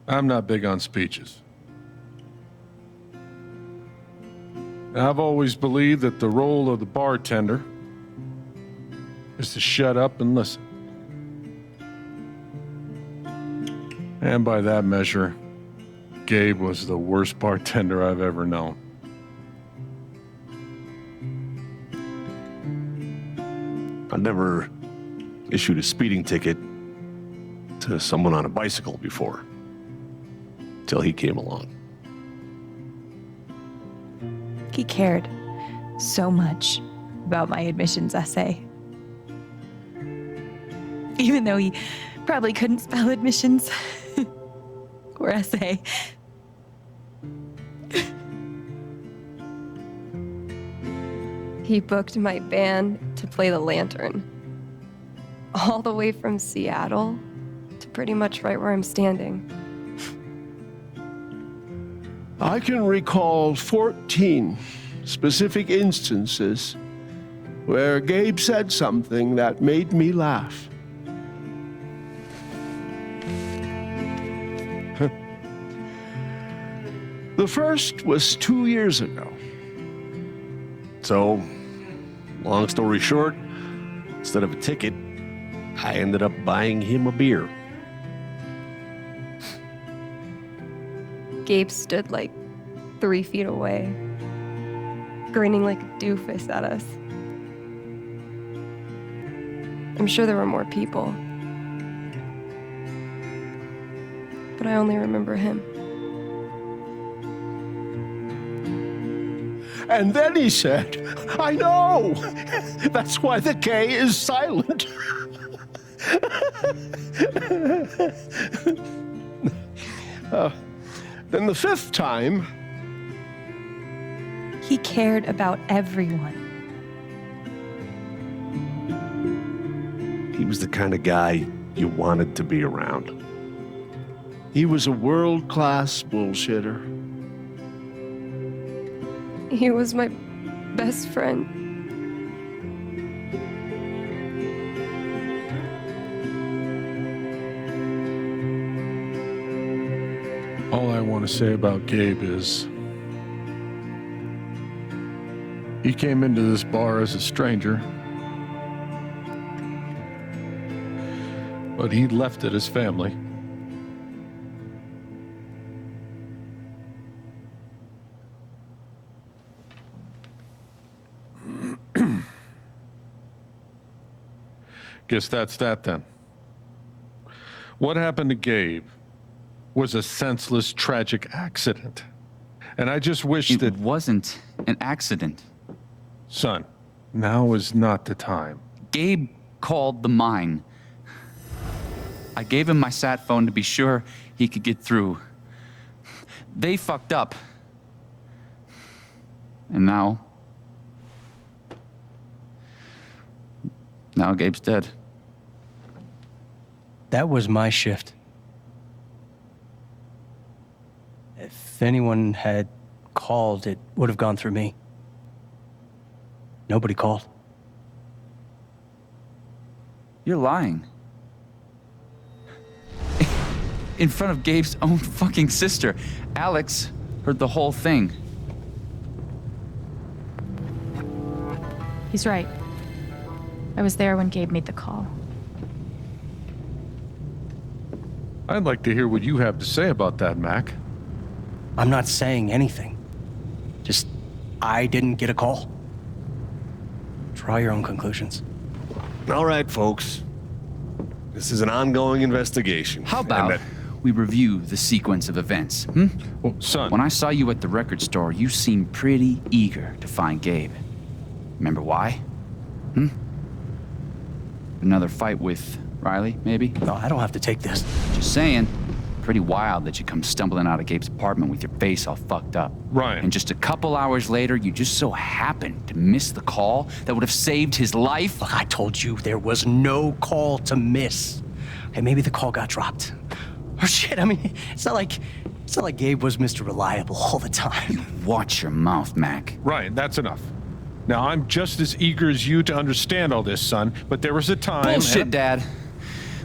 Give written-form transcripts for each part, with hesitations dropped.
I'm not big on speeches. I've always believed that the role of the bartender is to shut up and listen. And by that measure, Gabe was the worst bartender I've ever known. I never issued a speeding ticket to someone on a bicycle before, till he came along. He cared so much about my admissions essay. Even though he probably couldn't spell admissions or essay. He booked my band to play the Lantern. All the way from Seattle to pretty much right where I'm standing. I can recall 14 specific instances where Gabe said something that made me laugh. The first was 2 years ago. So, long story short, instead of a ticket, I ended up buying him a beer. Gabe stood like 3 feet away, grinning like a doofus at us. I'm sure there were more people, but I only remember him. And then he said, I know! That's why the K is silent. Then the fifth time, He cared about everyone. He was the kind of guy you wanted to be around. he was a world-class bullshitter. He was my best friend. All I want to say about Gabe is he came into this bar as a stranger, but he left it as family. Guess that's that then. What happened to Gabe was a senseless, tragic accident. And I just wish It that... wasn't an accident. Son, now is not the time. Gabe called the mine. I gave him my sat phone to be sure he could get through. They fucked up. And now Gabe's dead. That was my shift. If anyone had called, it would have gone through me. Nobody called. You're lying. In front of Gabe's own fucking sister. Alex heard the whole thing. He's right. I was there when Gabe made the call. I'd like to hear what you have to say about that, Mac. I'm not saying anything. Just, I didn't get a call. Draw your own conclusions. All right, folks. This is an ongoing investigation. How And about that- we review the sequence of events? Well, son, When I saw you at the record store, you seemed pretty eager to find Gabe. Remember why? Another fight with Riley, maybe? No, I don't have to take this. Just saying. Pretty wild that you come stumbling out of Gabe's apartment with your face all fucked up. Ryan. And just a couple hours later, you just so happened to miss the call that would have saved his life. Look, I told you there was no call to miss. Okay, maybe the call got dropped. Or shit, I mean, it's not like Gabe was Mr. Reliable all the time. Watch your mouth, Mac. Ryan, that's enough. Now, I'm just as eager as you to understand all this, son, but there was a time... Bullshit, Dad.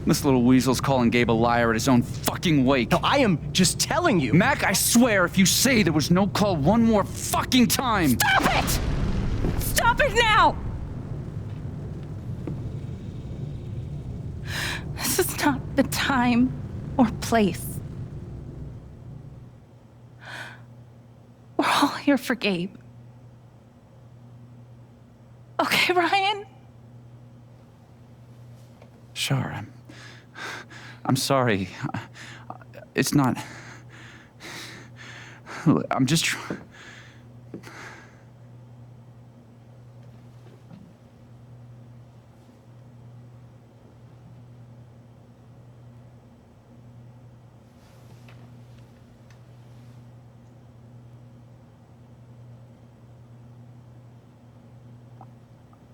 This little weasel's calling Gabe a liar at his own fucking wake. No, I am just telling you. Mac, I swear, if you say there was no call one more fucking time. Stop it! Stop it now! This is not the time or place. We're all here for Gabe. Okay, Ryan? Sure, I'm sorry. It's not. I'm just.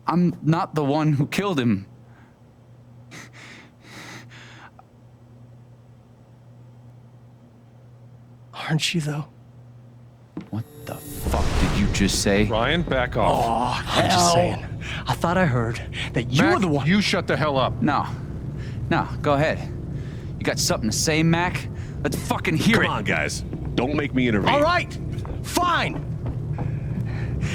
I'm not the one who killed him. Aren't you, though? What the fuck did you just say? Ryan, back off. I'm just saying. I thought I heard that you Mac, were the one. you shut the hell up. No, go ahead. You got something to say, Mac? Let's fucking hear Come it. on, guys. Don't make me intervene. All right, fine.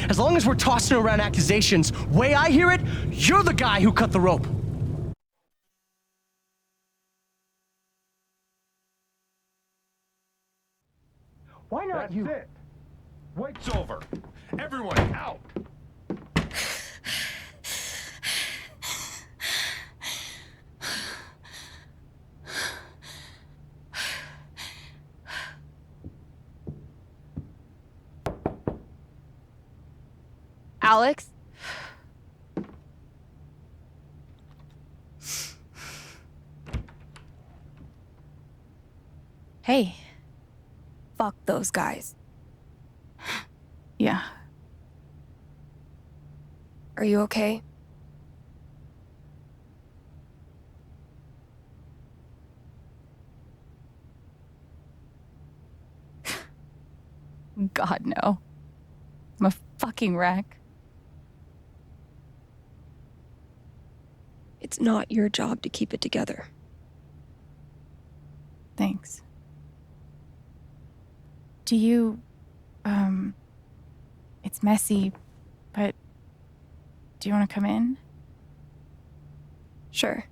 As long as we're tossing around accusations, way I hear it, you're the guy who cut the rope. Why not you? it. Wait's over. Everyone out. Alex? Hey. Fuck those guys. Yeah. Are you okay? God, no. I'm a fucking wreck. It's not your job to keep it together. Thanks. Do you, it's messy, but do you want to come in? Sure.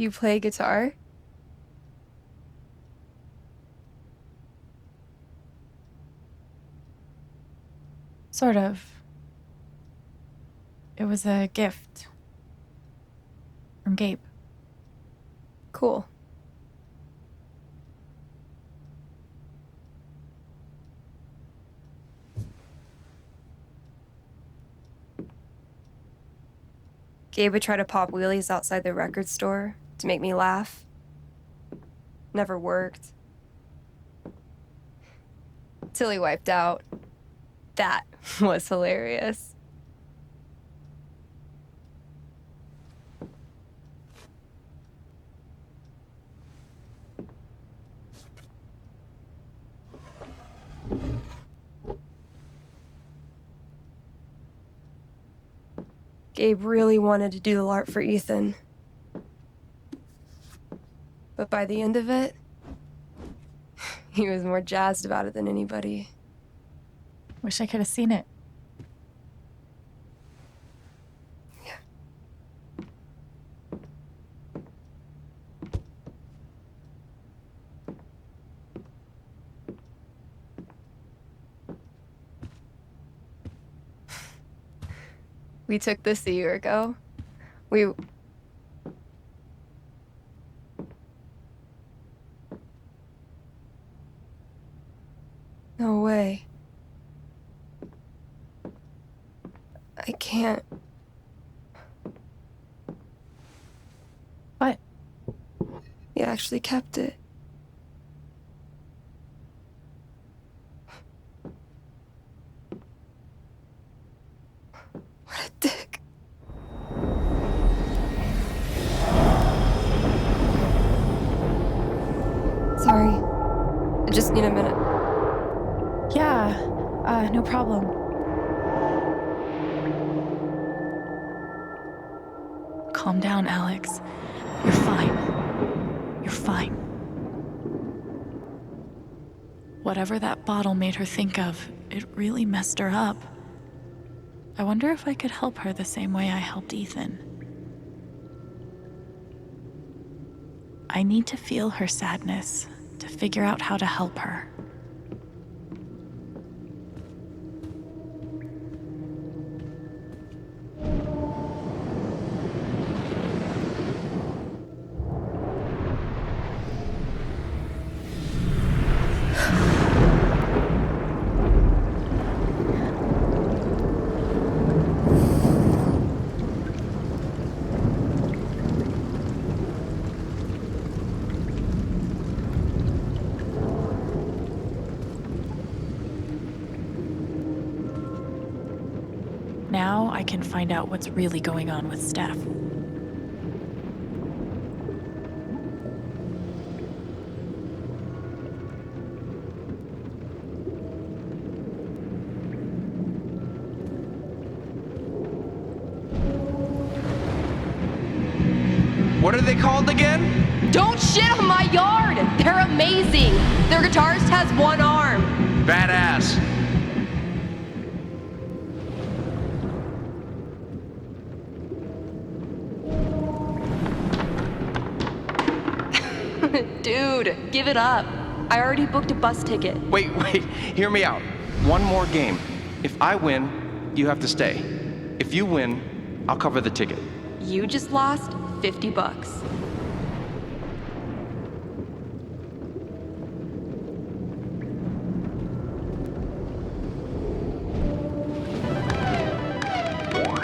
You play guitar? Sort of. It was a gift from Gabe. Cool. Gabe would try to pop wheelies outside the record store to make me laugh. Never worked. Till he wiped out. That was hilarious. Gabe really wanted to do the LARP for Ethan. But by the end of it, he was more jazzed about it than anybody. Wish I could have seen it. We took this a year ago. No way. I can't. What? He actually kept it. Sorry. I just need a minute. Yeah, no problem. Calm down, Alex. You're fine. You're fine. Whatever that bottle made her think of, it really messed her up. I wonder if I could help her the same way I helped Ethan. I need to feel her sadness to figure out how to help her. Now I can find out what's really going on with Steph. What are they called again? Don't shit on my yard! They're amazing! Their guitarist has one arm. Badass. Dude, give it up. I already booked a bus ticket. Wait, hear me out. One more game. If I win, you have to stay. If you win, I'll cover the ticket. You just lost $50.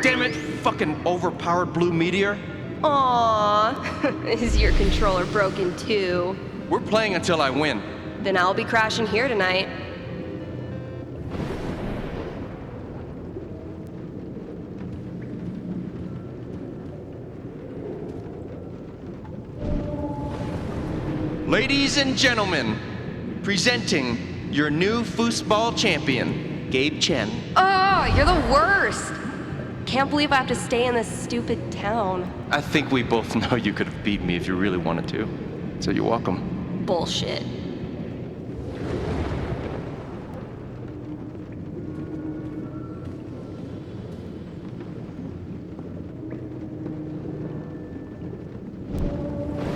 Damn it, fucking overpowered blue meteor. Aww, is your controller broken too? We're playing until I win. Then I'll be crashing here tonight. Ladies and gentlemen, presenting your new foosball champion, Gabe Chen. Oh, you're the worst! Can't believe I have to stay in this stupid town. I think we both know you could have beat me if you really wanted to. So you're welcome. Bullshit.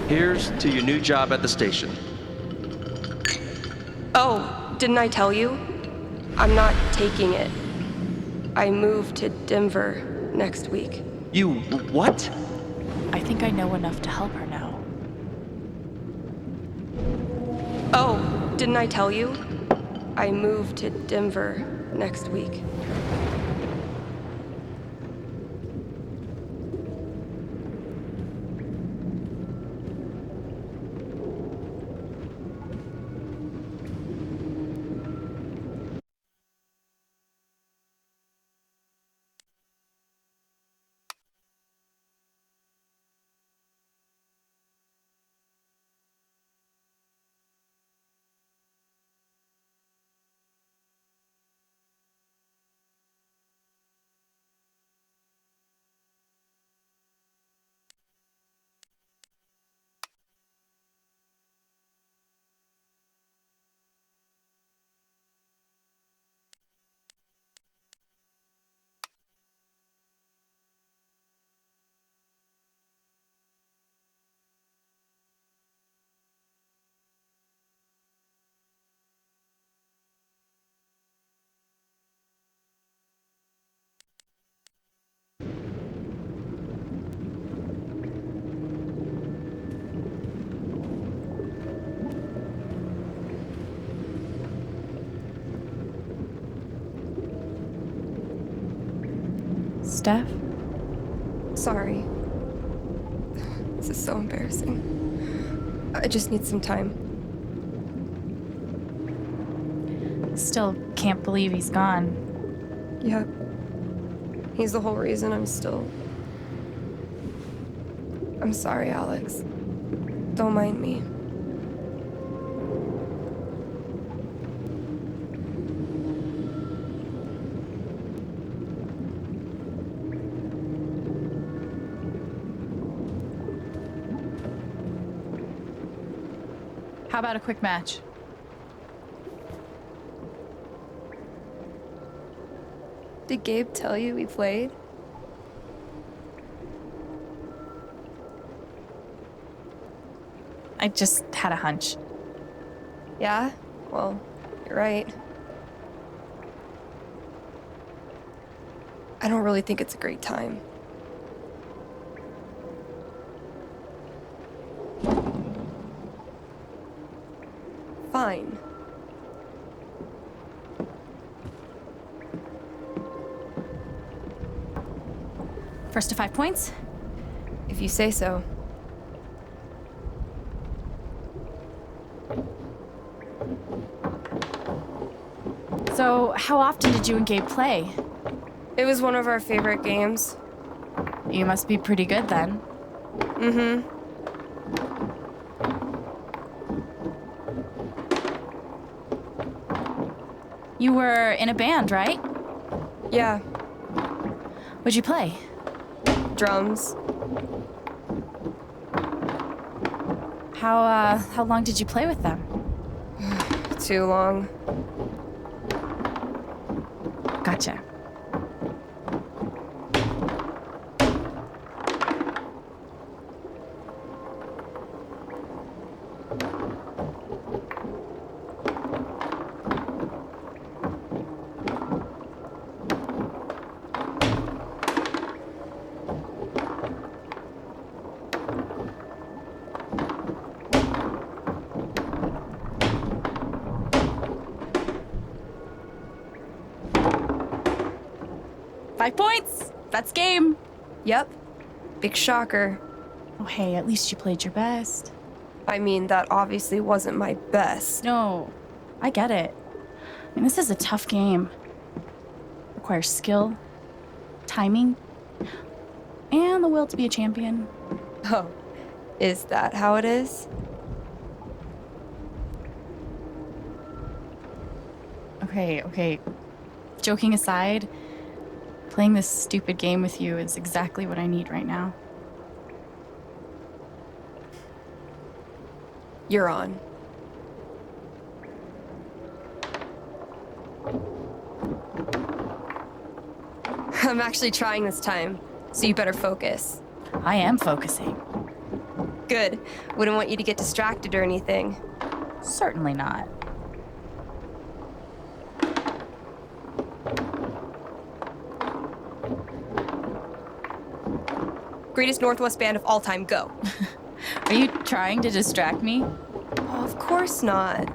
Here's to your new job at the station. Oh, didn't I tell you? I'm not taking it. I move to Denver next week. You what? I think I know enough to help her now. Oh, didn't I tell you? I move to Denver next week. Steph? Sorry. This is so embarrassing. I just need some time. Still can't believe he's gone. Yep. He's the whole reason I'm still... I'm sorry, Alex. Don't mind me. How about a quick match? Did Gabe tell you we played? I just had a hunch. Yeah? Well, you're right. I don't really think it's a great time. Fine. First to 5 points? If you say so. So, how often did you and Gabe play? It was one of our favorite games. You must be pretty good then. Mm-hmm. You were in a band, right? Yeah, What'd you play? drums. How long did you play with them? Too long. Gotcha. Five points! That's game! Yep. Big shocker. Oh, hey, at least you played your best. I mean, that obviously wasn't my best. No, I get it. I mean, this is a tough game. Requires skill, timing, and the will to be a champion. Oh, is that how it is? Okay. Joking aside, playing this stupid game with you is exactly what I need right now. You're on. I'm actually trying this time, so you better focus. I am focusing. Good. Wouldn't want you to get distracted or anything. Certainly not. Greatest Northwest band of all time, go. Are you trying to distract me? Oh, of course not.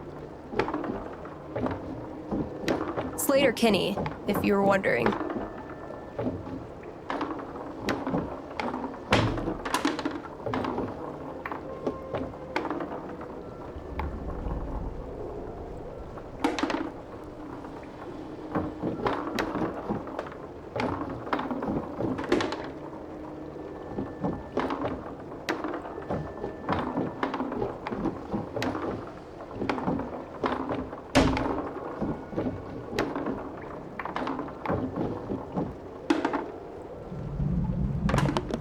Slater Kinney, if you were wondering.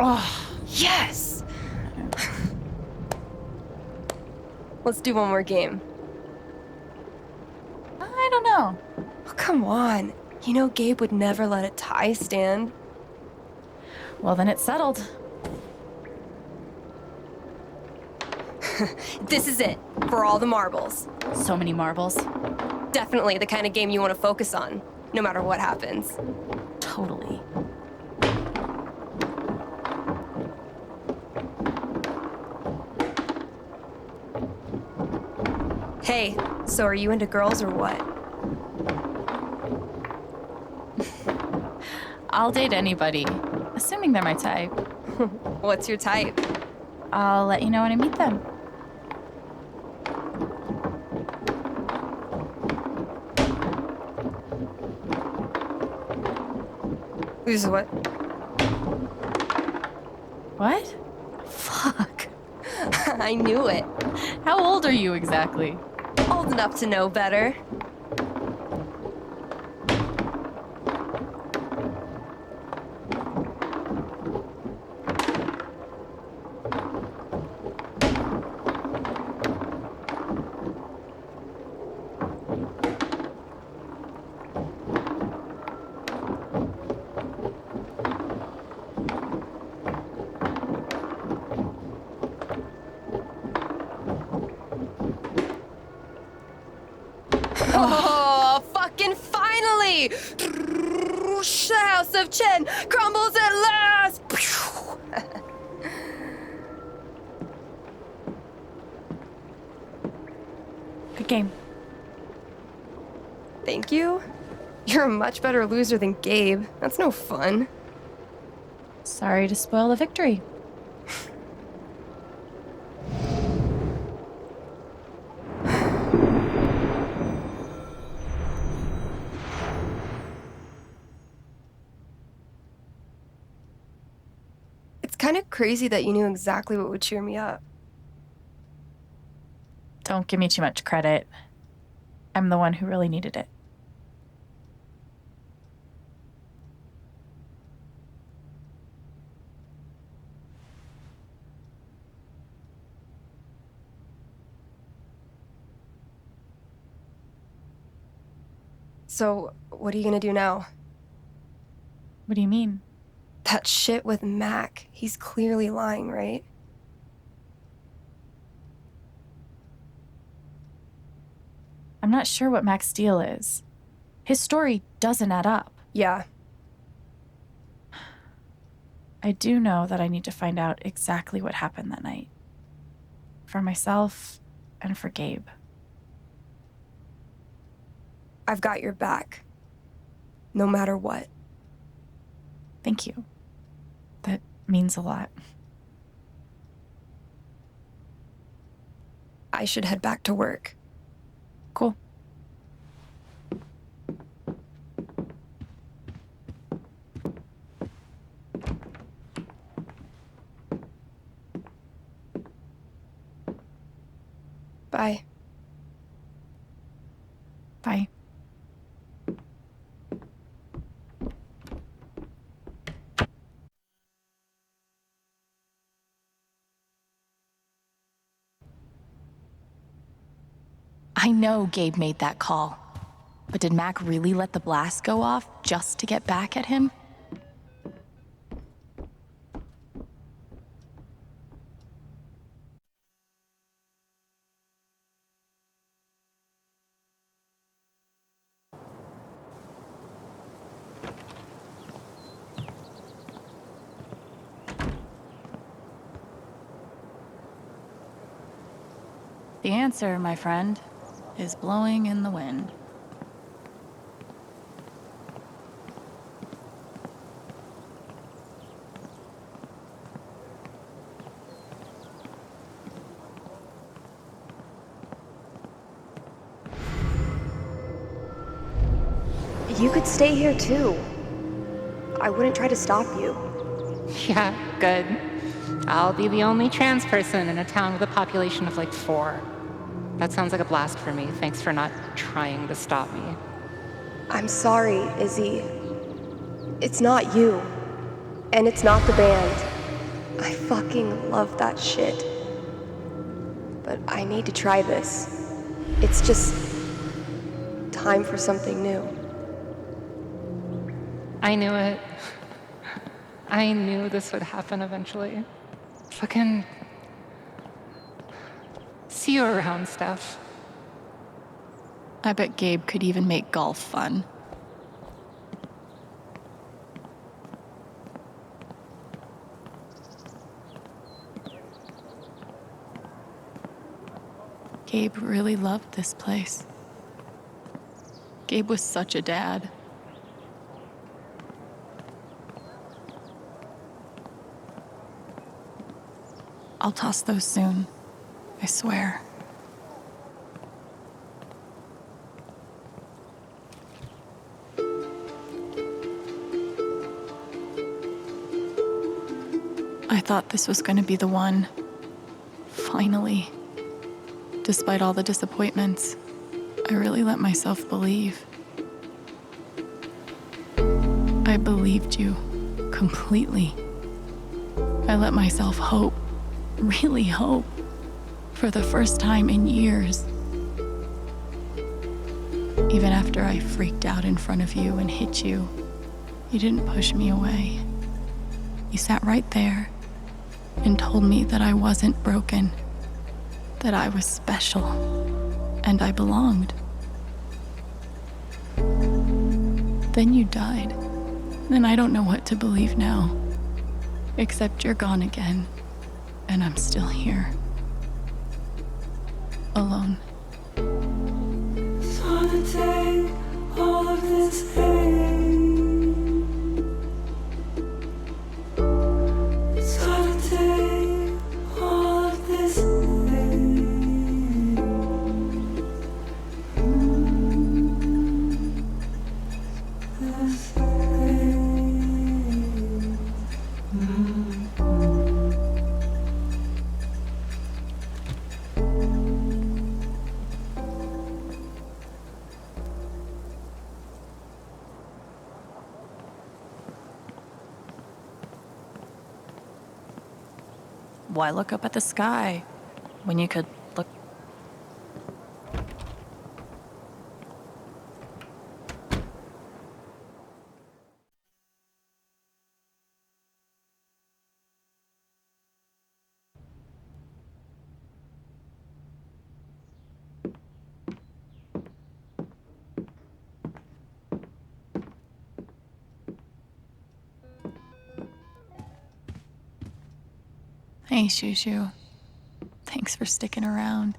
Oh, yes! Let's do one more game. I don't know. Oh, come on. You know Gabe would never let a tie stand. Well, then it's settled. This is it, for all the marbles. So many marbles. Definitely the kind of game you want to focus on, no matter what happens. Totally. Hey, so are you into girls or what? I'll date anybody, assuming they're my type. What's your type? I'll let you know when I meet them. This is what? What? Fuck. I knew it. How old are you exactly? Old enough to know better. Oh, fucking finally! The House of Chen crumbles at last! Good game. Thank you? You're a much better loser than Gabe. That's no fun. Sorry to spoil the victory. It's kind of crazy that you knew exactly what would cheer me up. Don't give me too much credit. I'm the one who really needed it. So, what are you gonna do now? What do you mean? That shit with Mac. He's clearly lying, right? I'm not sure what Max Steel is. His story doesn't add up. Yeah. I do know that I need to find out exactly what happened that night. For myself and for Gabe. I've got your back. No matter what. Thank you. That means a lot. I should head back to work. Cool. Bye. Bye. I know Gabe made that call. But did Mac really let the blast go off just to get back at him? The answer, my friend, is blowing in the wind. You could stay here too. I wouldn't try to stop you. Yeah, good. I'll be the only trans person in a town with a population of like 4. That sounds like a blast for me. Thanks for not trying to stop me. I'm sorry, Izzy. It's not you. And it's not the band. I fucking love that shit. But I need to try this. It's just time for something new. I knew it. I knew this would happen eventually. Fucking... See you around, Steph. I bet Gabe could even make golf fun. Gabe really loved this place. Gabe was such a dad. I'll toss those soon, I swear. I thought this was going to be the one. Finally. Despite all the disappointments, I really let myself believe. I believed you completely. I let myself hope, really hope, for the first time in years. Even after I freaked out in front of you and hit you, you didn't push me away. You sat right there and told me that I wasn't broken, that I was special, and I belonged. Then you died. And I don't know what to believe now. Except you're gone again. And I'm still here. Alone. All of this pain. It's hard to take all of this pain. This pain. Why look up at the sky when you could look? Hey, Shushu. Thanks for sticking around.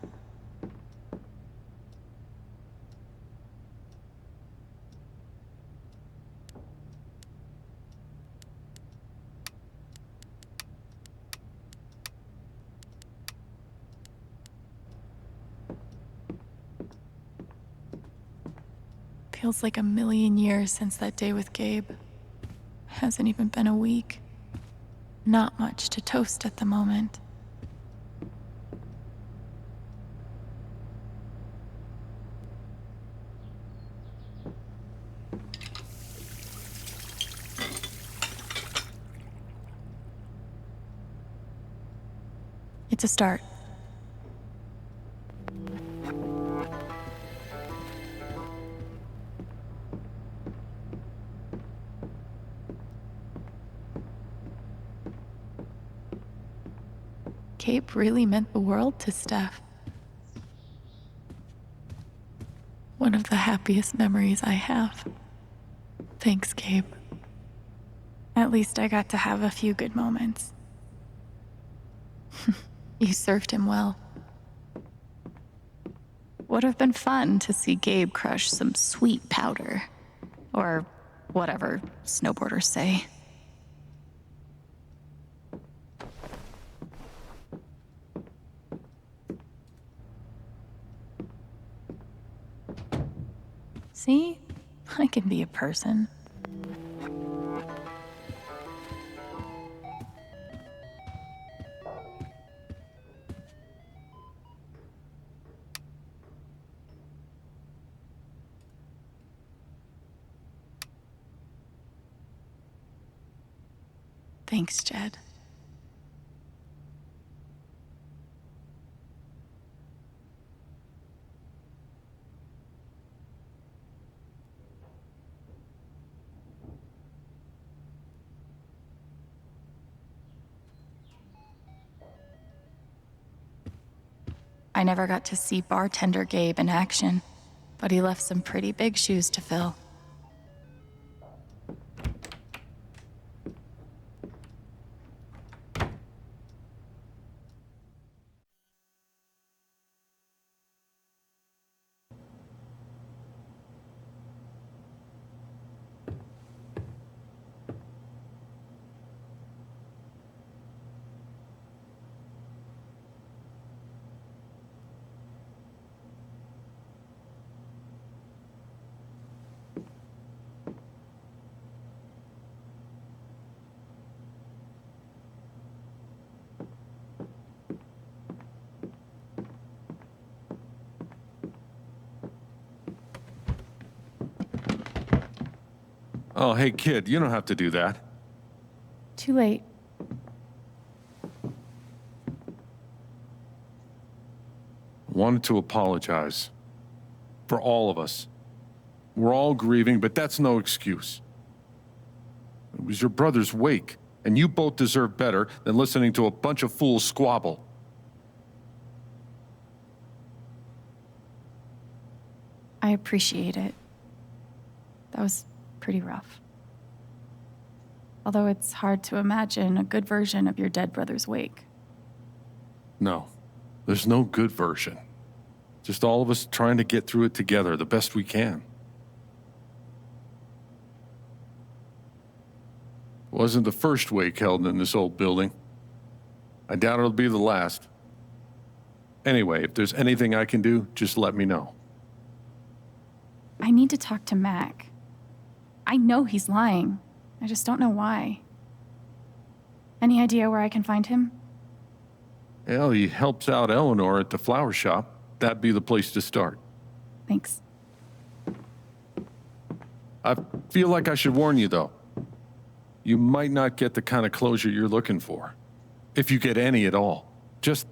Feels like a million years since that day with Gabe. Hasn't even been a week. Not much to toast at the moment. It's a start. Gabe really meant the world to Steph. One of the happiest memories I have. Thanks, Gabe. At least I got to have a few good moments. You served him well. Would have been fun to see Gabe crush some sweet powder. Or whatever snowboarders say. See? I can be a person. Thanks, Jed. I never got to see bartender Gabe in action, but he left some pretty big shoes to fill. Oh, hey, kid, you don't have to do that. Too late. Wanted to apologize. For all of us. We're all grieving, but that's no excuse. It was your brother's wake, and you both deserve better than listening to a bunch of fools squabble. I appreciate it. That was pretty rough. Although it's hard to imagine a good version of your dead brother's wake. No, there's no good version. Just all of us trying to get through it together the best we can. It wasn't the first wake held in this old building. I doubt it'll be the last. Anyway, if there's anything I can do, just let me know. I need to talk to Mac. I know he's lying. I just don't know why. Any idea where I can find him? Well, he helps out Eleanor at the flower shop. That'd be the place to start. Thanks. I feel like I should warn you, though. You might not get the kind of closure you're looking for. If you get any at all. Just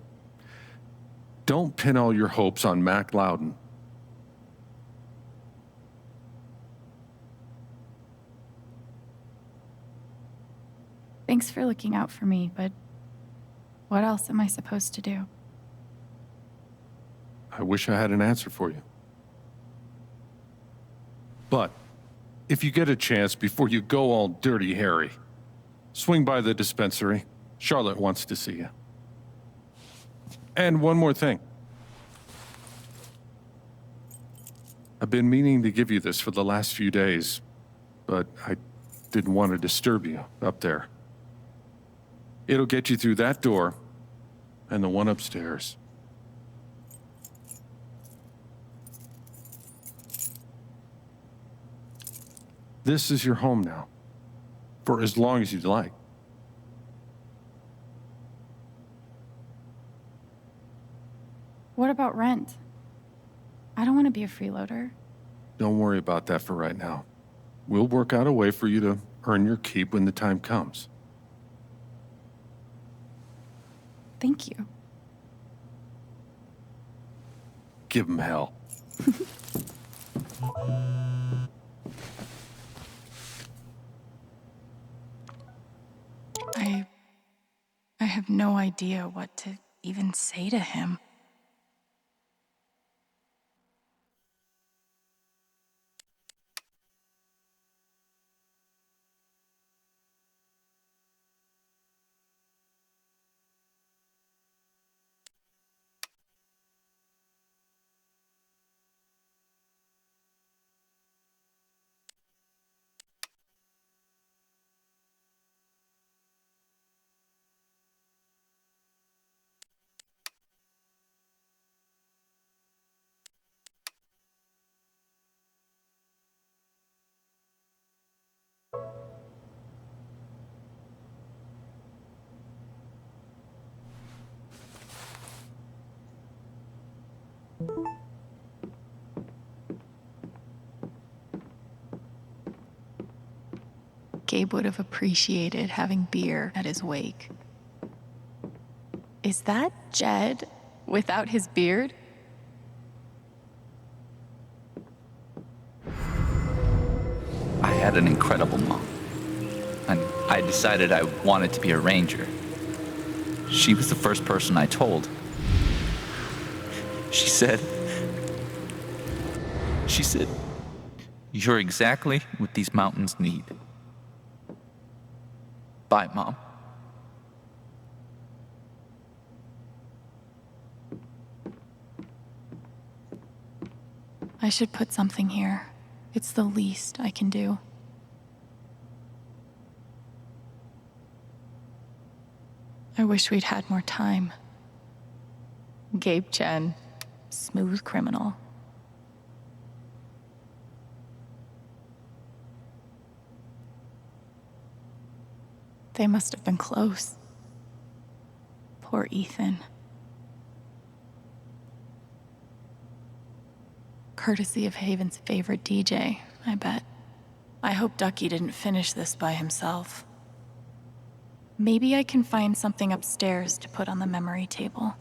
don't pin all your hopes on Mac Loudon. Thanks for looking out for me, but what else am I supposed to do? I wish I had an answer for you. But if you get a chance before you go all dirty Harry, swing by the dispensary. Charlotte wants to see you. And one more thing. I've been meaning to give you this for the last few days, but I didn't want to disturb you up there. It'll get you through that door and the one upstairs. This is your home now, for as long as you'd like. What about rent? I don't want to be a freeloader. Don't worry about that for right now. We'll work out a way for you to earn your keep when the time comes. Thank you. Give him hell. I have no idea what to even say to him. Gabe would have appreciated having beer at his wake. Is that Jed without his beard? I had an incredible mom, and I decided I wanted to be a ranger. She was the first person I told. She said, "You're exactly what these mountains need." Bye, Mom. I should put something here. It's the least I can do. I wish we'd had more time. Gabe Chen, smooth criminal. They must have been close. Poor Ethan. Courtesy of Haven's favorite DJ, I bet. I hope Ducky didn't finish this by himself. Maybe I can find something upstairs to put on the memory table.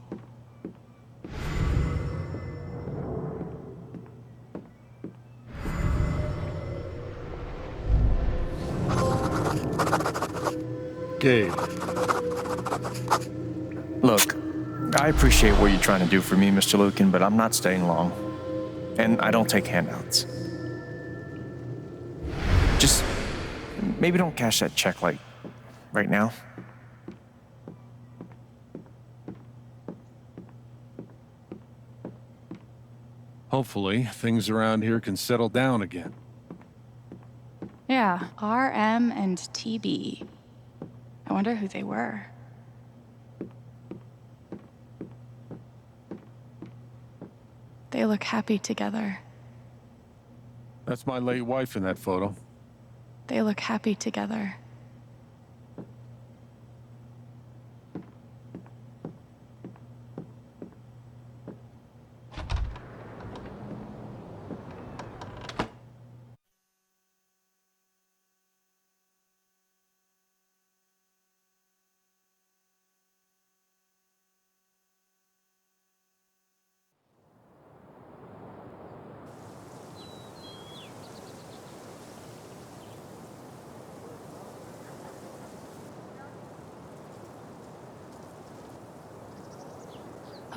Gabe. Look, I appreciate what you're trying to do for me, Mr. Lucan, but I'm not staying long. And I don't take handouts. Just maybe don't cash that check, like, right now. Hopefully, things around here can settle down again. Yeah, RM and TB. I wonder who they were. They look happy together. That's my late wife in that photo. They look happy together.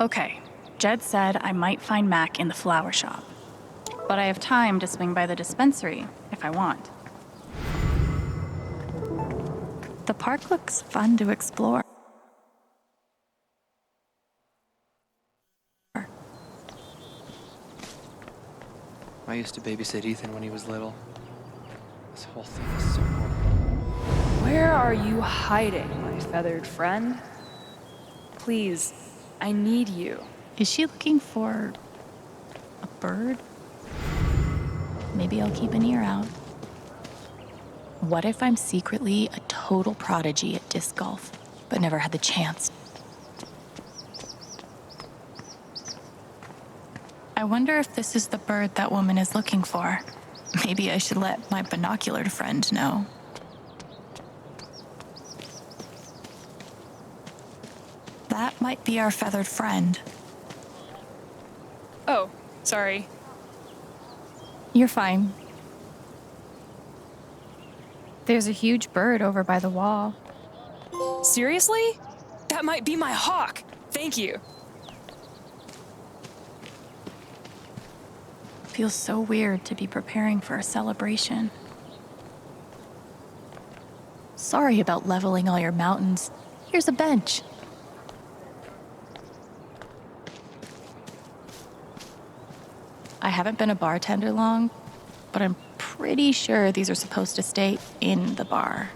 Okay, Jed said I might find Mac in the flower shop. But I have time to swing by the dispensary if I want. The park looks fun to explore. I used to babysit Ethan when he was little. This whole thing is so horrible. Where are you hiding, my feathered friend? Please, I need you. Is she looking for a bird? Maybe I'll keep an ear out. What if I'm secretly a total prodigy at disc golf, but never had the chance? I wonder if this is the bird that woman is looking for. Maybe I should let my binocular friend know. That might be our feathered friend. Oh, sorry. You're fine. There's a huge bird over by the wall. Seriously? That might be my hawk. Thank you. Feels so weird to be preparing for a celebration. Sorry about leveling all your mountains. Here's a bench. I haven't been a bartender long, but I'm pretty sure these are supposed to stay in the bar.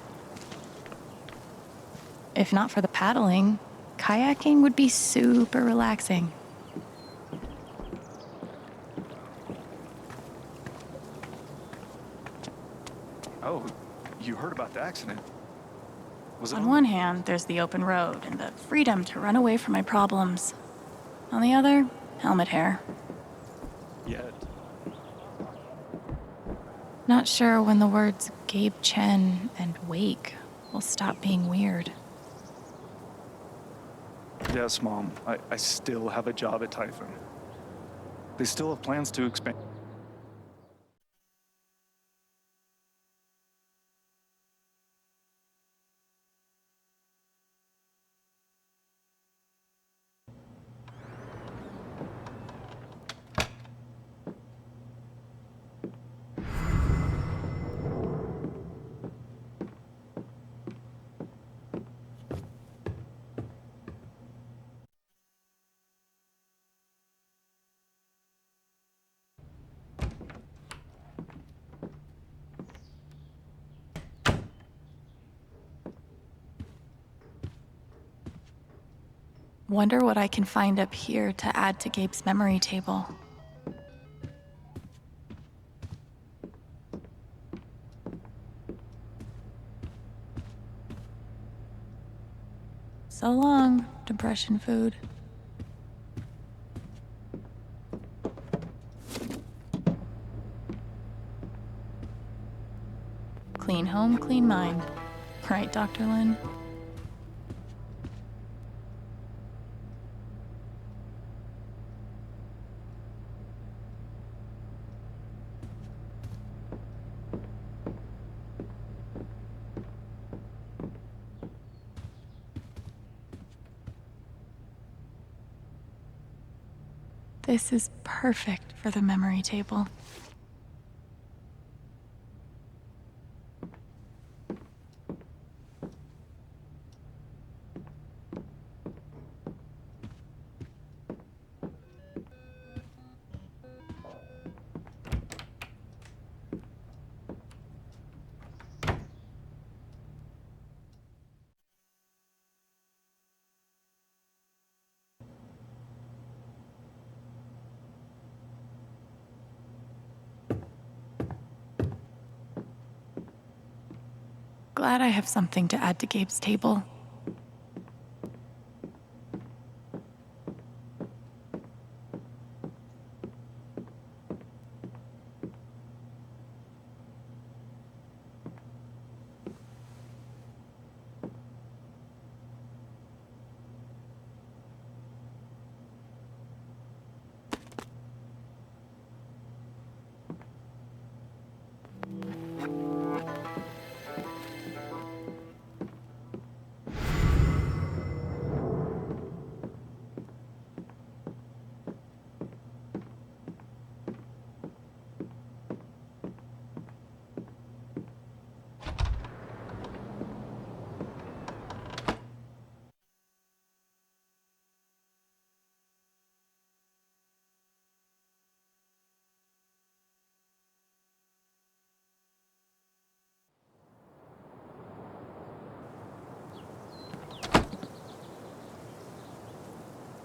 If not for the paddling, kayaking would be super relaxing. Oh, you heard about the accident? Was it On one hand, there's the open road and the freedom to run away from my problems. On the other, helmet hair. Yet. Not sure when the words Gabe Chen and Wake will stop being weird. Yes, Mom. I still have a job at Typhon. They still have plans to expand. Wonder what I can find up here to add to Gabe's memory table. So long, depression food. Clean home, clean mind. Right, Dr. Lin? This is perfect for the memory table. glad I have something to add to Gabe's table.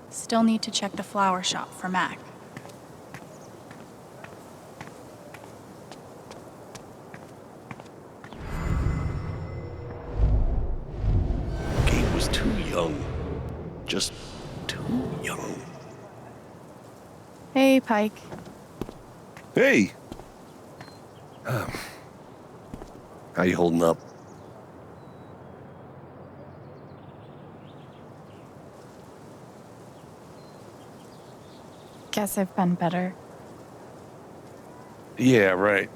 Still need to check the flower shop for Mac. Gabe was too young. Just too young. Hey, Pike. Hey! How you holding up? Guess I've been better. Yeah, right.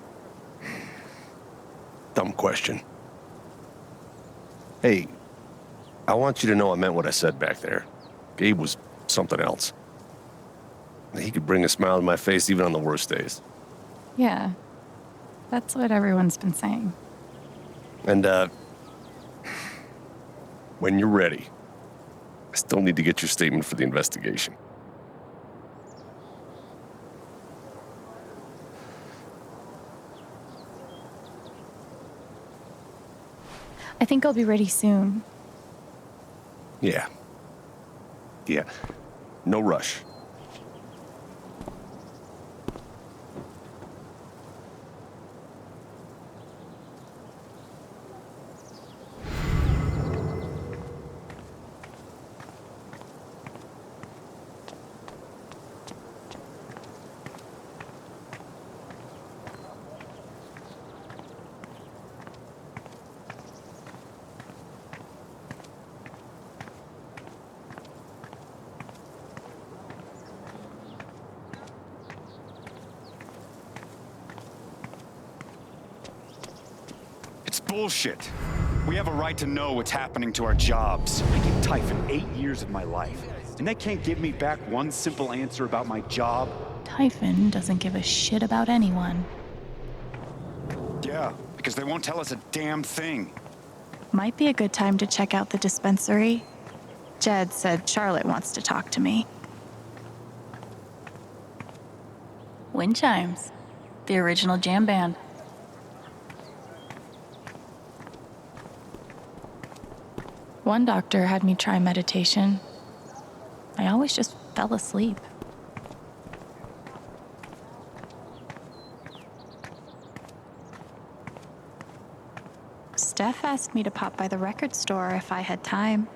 Dumb question. Hey, I want you to know I meant what I said back there. Gabe was something else. He could bring a smile to my face even on the worst days. Yeah, that's what everyone's been saying. And, when you're ready, I still need to get your statement for the investigation. I think I'll be ready soon. Yeah. Yeah. No rush. Bullshit. We have a right to know what's happening to our jobs. I gave Typhon 8 years of my life, and they can't give me back one simple answer about my job. Typhon doesn't give a shit about anyone. Yeah, because they won't tell us a damn thing. Might be a good time to check out the dispensary. Jed said Charlotte wants to talk to me. Wind chimes. The original jam band. One doctor had me try meditation. I always just fell asleep. Steph asked me to pop by the record store if I had time.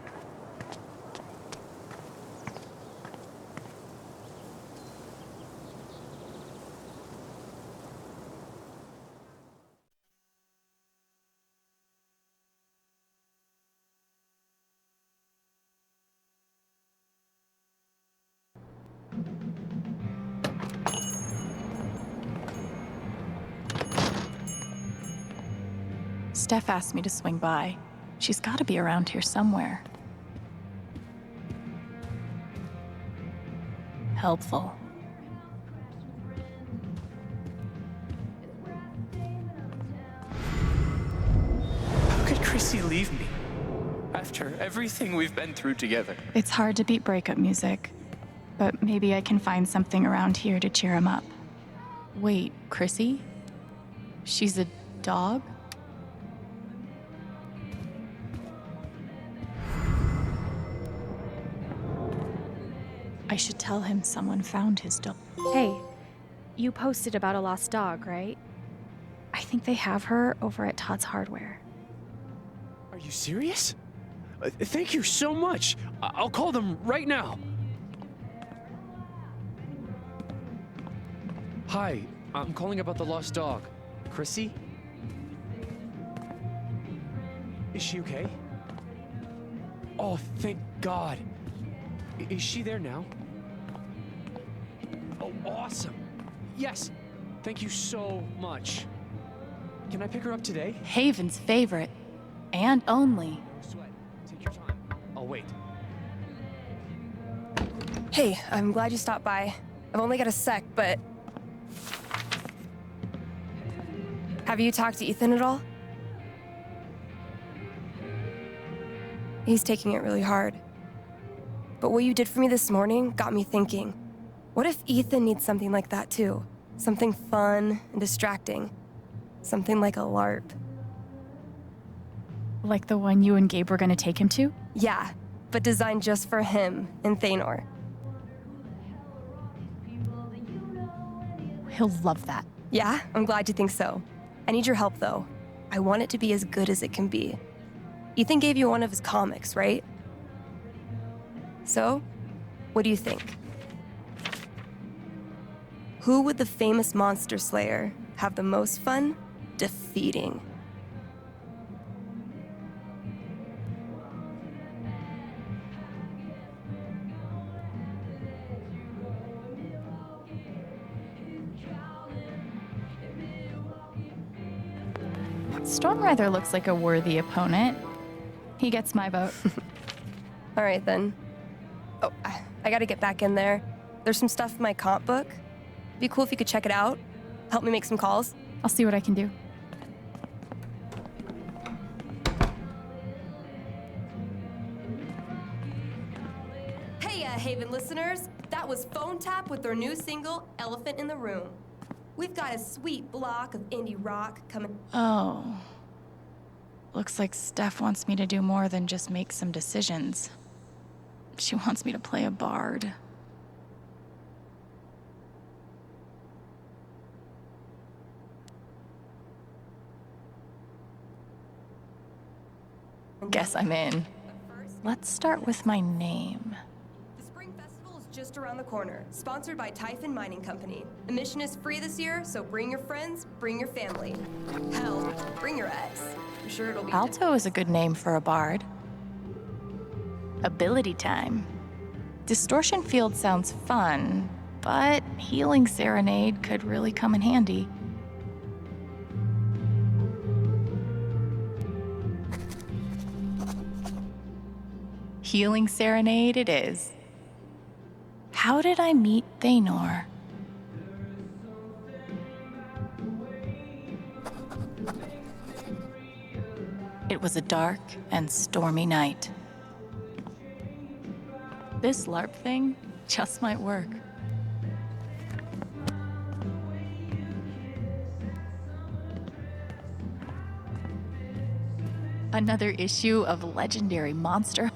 Steph asked me to swing by. She's got to be around here somewhere. Helpful. How could Chrissy leave me? After everything we've been through together. It's hard to beat breakup music, but maybe I can find something around here to cheer him up. Wait, Chrissy? She's a dog? I should tell him someone found his dog. Hey, you posted about a lost dog, right? I think they have her over at Todd's Hardware. you serious? Thank you so much. I'll call them right now. Hi, I'm calling about the lost dog. Chrissy? Is she okay? Oh, thank God. Is she there now? Oh, awesome. Yes. Thank you so much. Can I pick her up today? Haven's favorite. And only. No sweat. Take your time. I'll wait. Hey, I'm glad you stopped by. I've only got a sec, but... Have you talked to Ethan at all? He's taking it really hard. But what you did for me this morning got me thinking. What if Ethan needs something like that too? Something fun and distracting. Something like a LARP. Like the one you and Gabe were gonna take him to? Yeah, but designed just for him and Thanor. He'll love that. Yeah, I'm glad you think so. I need your help though. I want it to be as good as it can be. Ethan gave you one of his comics, right? So, what do you think? Who would the famous monster slayer have the most fun defeating? Stormrather looks like a worthy opponent. He gets my vote. All right then. Oh, I gotta get back in there. There's some stuff in my comp book. Be cool if you could check it out. Help me make some calls. I'll see what I can do. Hey, Haven listeners. That was Phone Tap with their new single, Elephant in the Room. We've got a sweet block of indie rock coming. Oh. Looks like Steph wants me to do more than just make some decisions. She wants me to play a bard. Guess I'm in. Let's start with my name. The Spring Festival is just around the corner, sponsored by Typhon Mining Company. Admission is free this year, so bring your friends, bring your family. Hell, bring your ex. I'm sure it'll be... Alto is a good name for a bard. Ability time. Distortion Field sounds fun, but Healing Serenade could really come in handy. Healing Serenade it is. How did I meet Thanor? It was a dark and stormy night. This LARP thing just might work. Another issue of legendary Monster.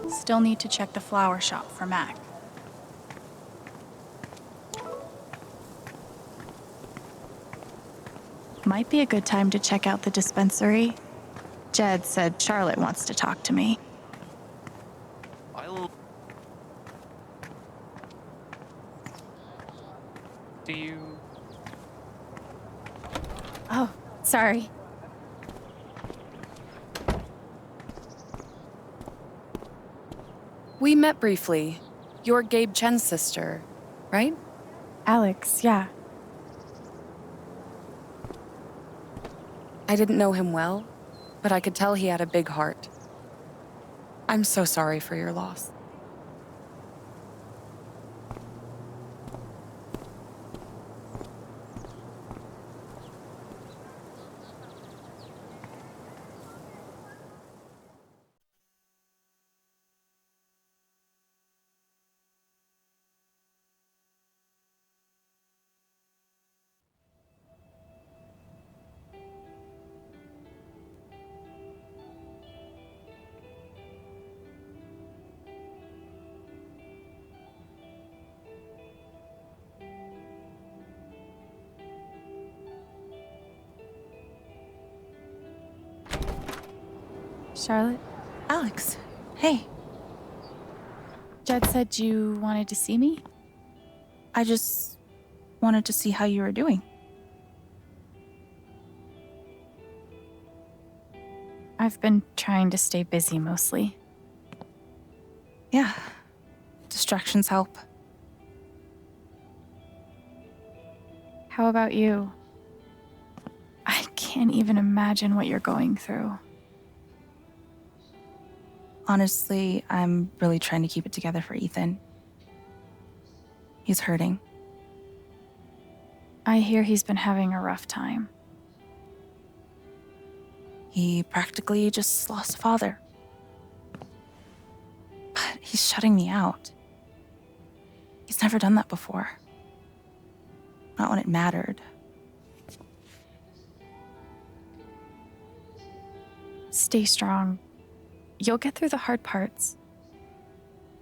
Still need to check the flower shop for Mac. Might be a good time to check out the dispensary. Jed said Charlotte wants to talk to me. Do you... Oh, Sorry. We met briefly. You're Gabe Chen's sister, right? Alex, yeah. I didn't know him well, but I could tell he had a big heart. I'm so sorry for your loss. Charlotte? Alex, hey. Jed said you wanted to see me? I just wanted to see how you were doing. I've been trying to stay busy mostly. Yeah, distractions help. How about you? I can't even imagine what you're going through. Honestly, I'm really trying to keep it together for Ethan. He's hurting. I hear he's been having a rough time. He practically just lost a father. But he's shutting me out. He's never done that before. Not when it mattered. Stay strong. You'll get through the hard parts.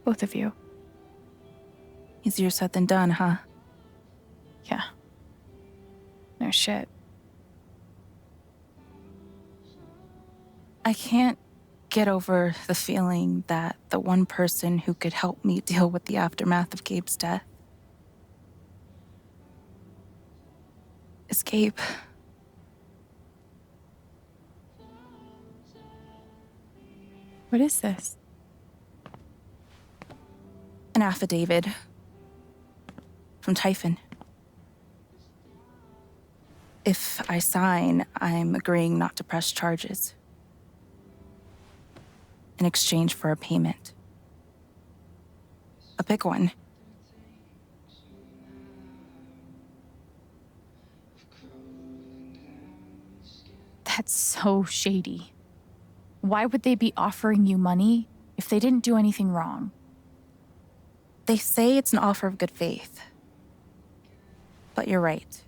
Both of you. Easier said than done, huh? Yeah. No shit. I can't get over the feeling that the one person who could help me deal with the aftermath of Gabe's death is Gabe. What is this? An affidavit from Typhon. If I sign, I'm agreeing not to press charges in exchange for a payment. A big one. That's so shady. Why would they be offering you money if they didn't do anything wrong? They say it's an offer of good faith. But you're right.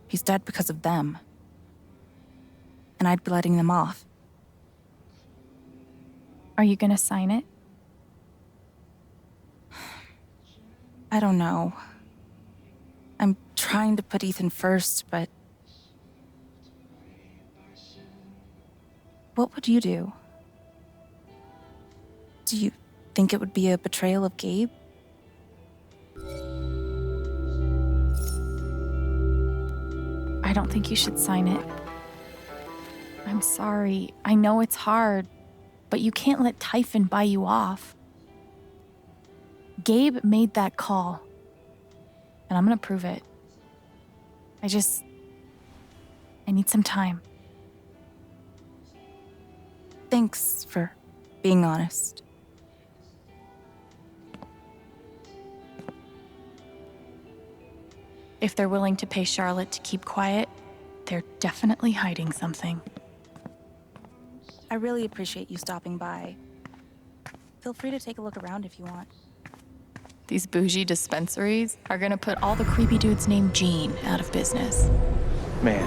He's dead because of them. And I'd be letting them off. Are you gonna sign it? I don't know. I'm trying to put Ethan first, but... What would you do? Do you think it would be a betrayal of Gabe? I don't think you should sign it. I'm sorry. I know it's hard, but you can't let Typhon buy you off. Gabe made that call, and I'm gonna prove it. I need some time. Thanks for being honest. If they're willing to pay Charlotte to keep quiet, they're definitely hiding something. I really appreciate you stopping by. Feel free to take a look around if you want. These bougie dispensaries are gonna put all the creepy dudes named Gene out of business. Man,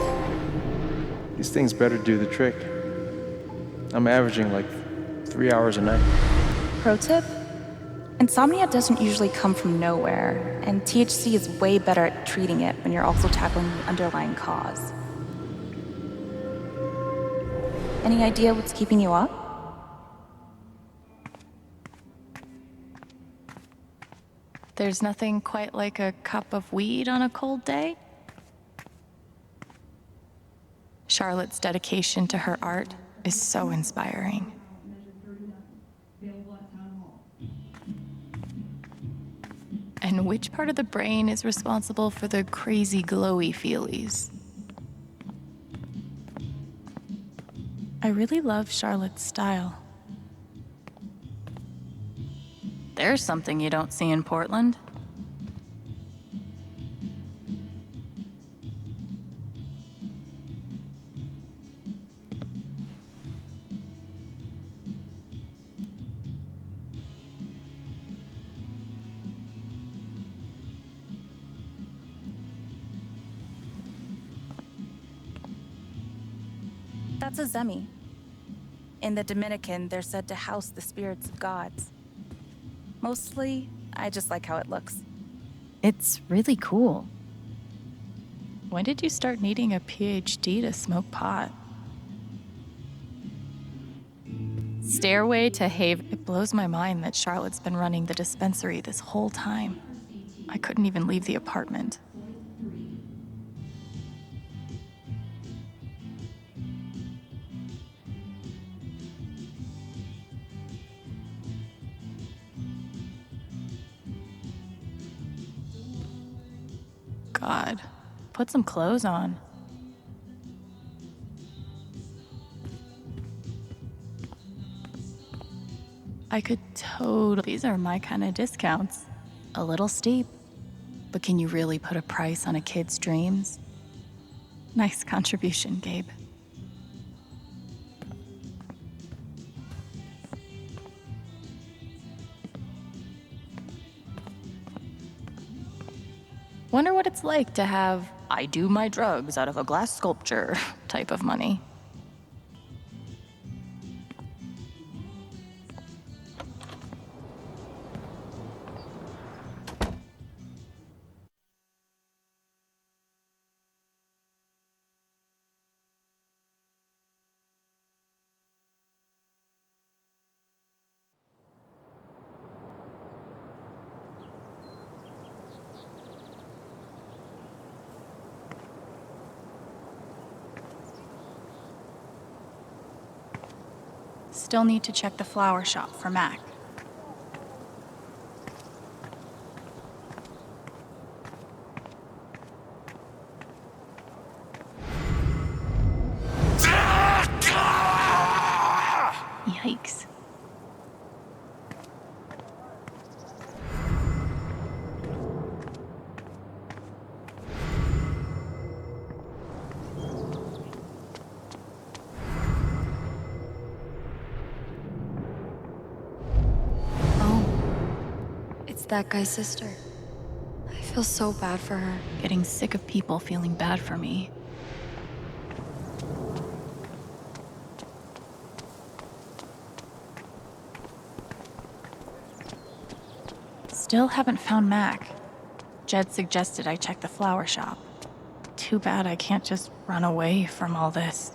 these things better do the trick. I'm averaging like 3 hours a night. Pro tip? Insomnia doesn't usually come from nowhere, and THC is way better at treating it when you're also tackling the underlying cause. Any idea what's keeping you up? There's nothing quite like a cup of weed on a cold day. Charlotte's dedication to her art is so inspiring. And which part of the brain is responsible for the crazy glowy feelies? I really love Charlotte's style. There's something you don't see in Portland. That's a zemi. In the Dominican, they're said to house the spirits of gods. Mostly, I just like how it looks. It's really cool. When did you start needing a PhD to smoke pot? Stairway to Haven. It blows my mind that Charlotte's been running the dispensary this whole time. I couldn't even leave the apartment. God, put some clothes on. I could totally. These are my kind of discounts. A little steep, but can you really put a price on a kid's dreams? Nice contribution, Gabe. Wonder what it's like to have I do my drugs out of a glass sculpture type of money. Still need to check the flower shop for Mac. Yikes. That guy's sister. I feel so bad for her. Getting sick of people feeling bad for me. Still haven't found Mac. Jed suggested I check the flower shop. Too bad I can't just run away from all this.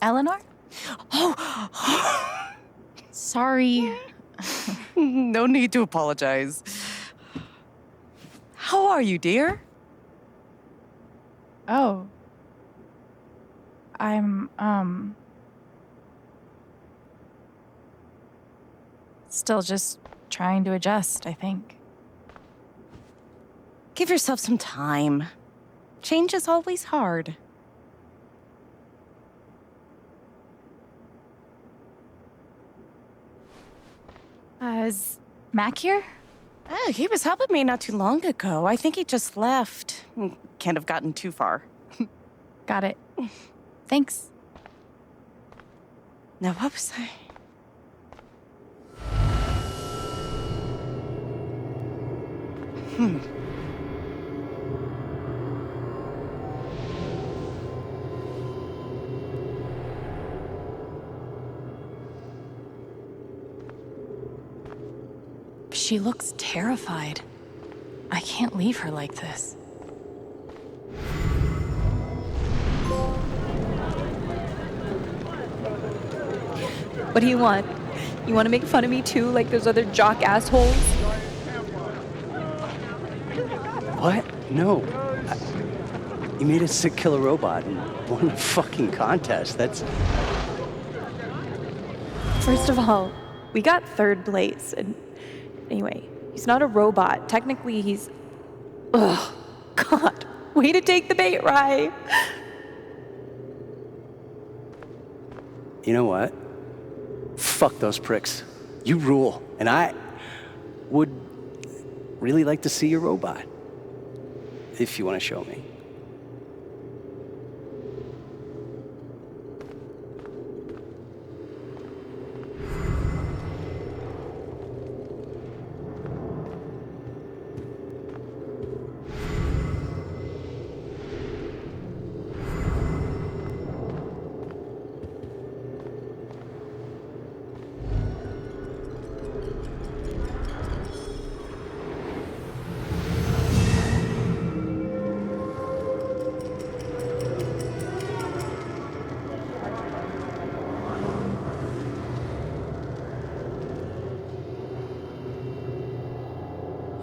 Eleanor? Oh, sorry. No need to apologize. How are you, dear? Oh. I'm, still just trying to adjust, I think. Give yourself some time. Change is always hard. Is Mac here? Oh, he was helping me not too long ago. I think he just left. Can't have gotten too far. Got it. Thanks. Now, what was I? She looks terrified. I can't leave her like this. What do you want? You want to make fun of me too, like those other jock assholes? What? No. You made a sick killer robot and won a fucking contest. That's... First of all, we got third place, and anyway, he's not a robot. Technically, he's... Ugh, God, way to take the bait, Rye. You know what? Fuck those pricks. You rule. And I would really like to see your robot. If you want to show me.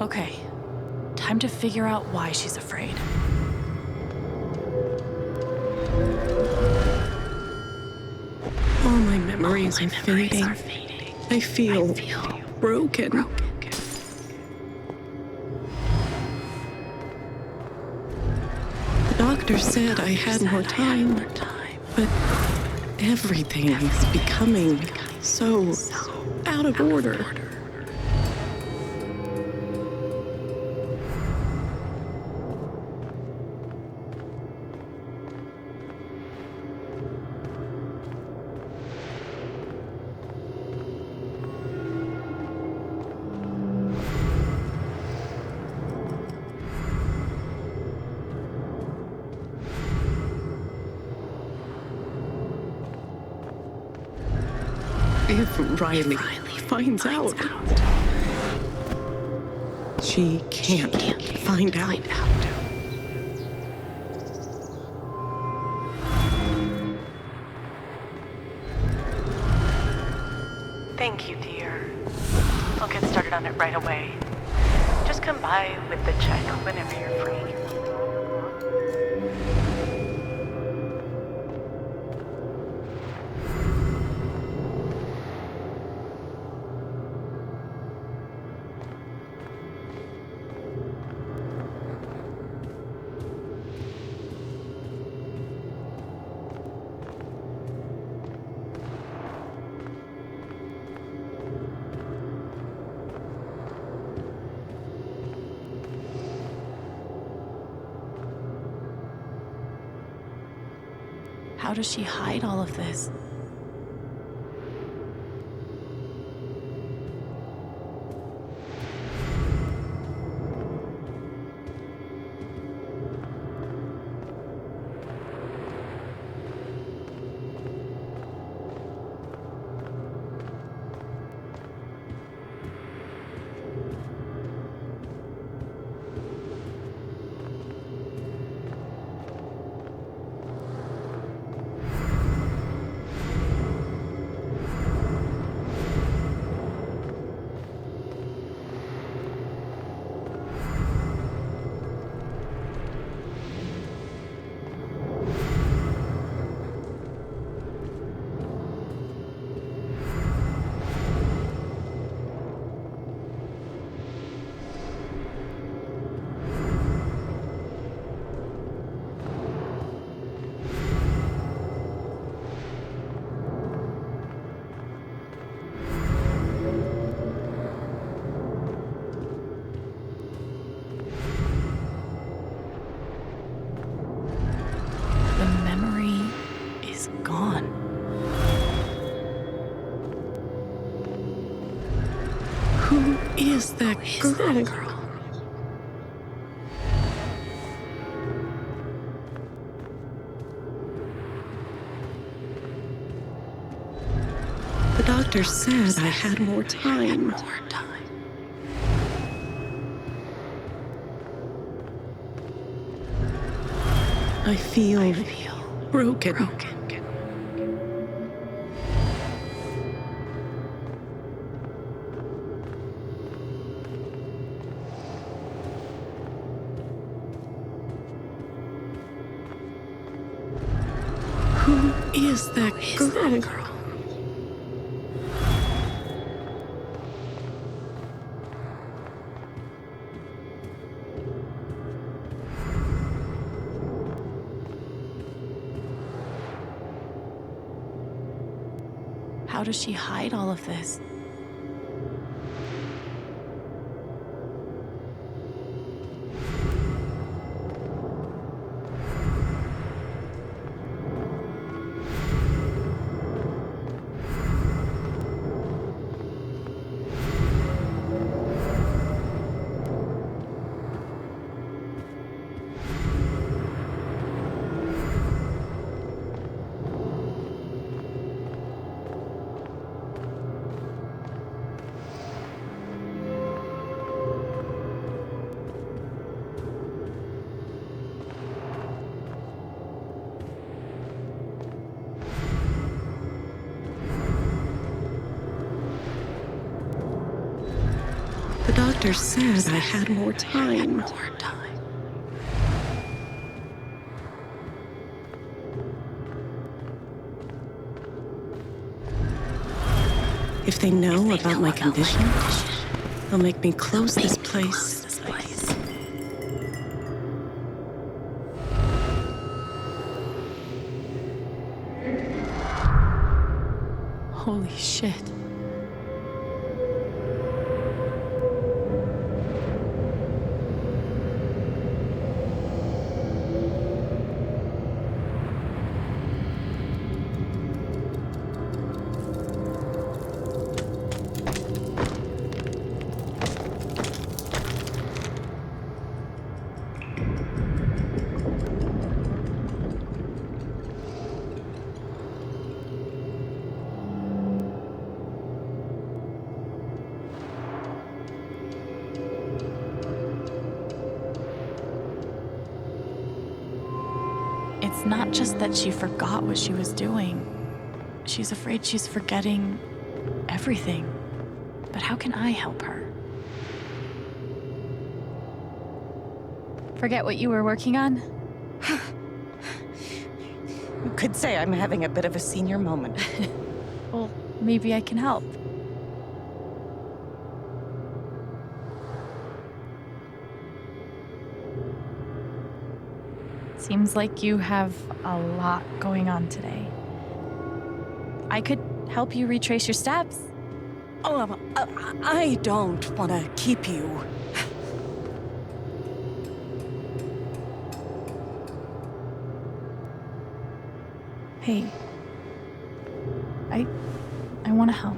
Okay, time to figure out why she's afraid. All my memories are fading. I feel broken. The doctor said I had more time, but everything is becoming so out of order. If Riley finds out, she can't find out. Thank you, dear. I'll get started on it right away. Just come by with the check whenever you're free. How does she hide all of this? Who is that girl? The doctor said I had more time. I feel broken. Who is that girl? How does she hide all of this? The doctor said I had more time. If they know about my condition, they'll make me close this place. Holy shit. It's not just that she forgot what she was doing. She's afraid she's forgetting everything. But how can I help her? Forget what you were working on? You could say I'm having a bit of a senior moment. Well, maybe I can help. Seems like you have a lot going on today. I could help you retrace your steps. Oh, I don't want to keep you. Hey, I want to help.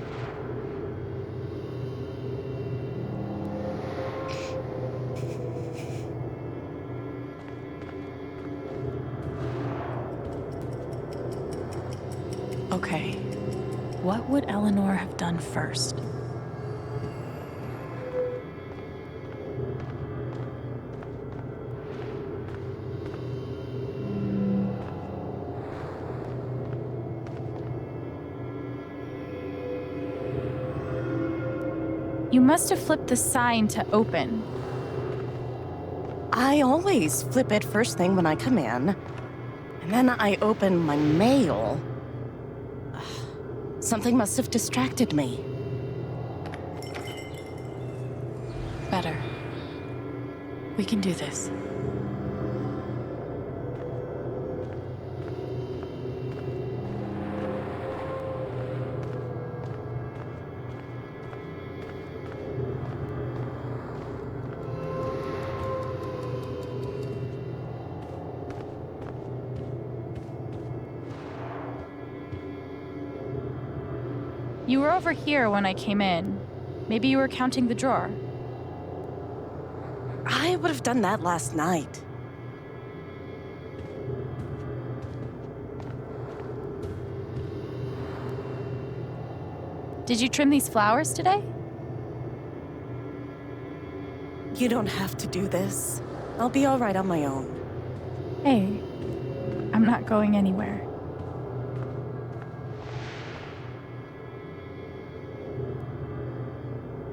Okay, what would Eleanor have done first? You must have flipped the sign to open. I always flip it first thing when I come in, and then I open my mail. Something must have distracted me. Better. We can do this. You were over here when I came in. Maybe you were counting the drawer. I would have done that last night. Did you trim these flowers today? You don't have to do this. I'll be all right on my own. Hey, I'm not going anywhere.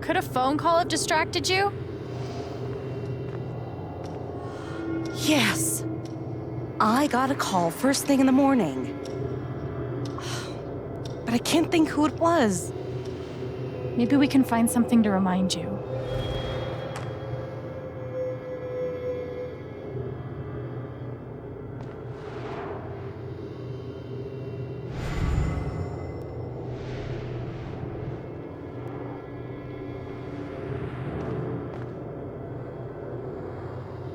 Could a phone call have distracted you? Yes. I got a call first thing in the morning. But I can't think who it was. Maybe we can find something to remind you.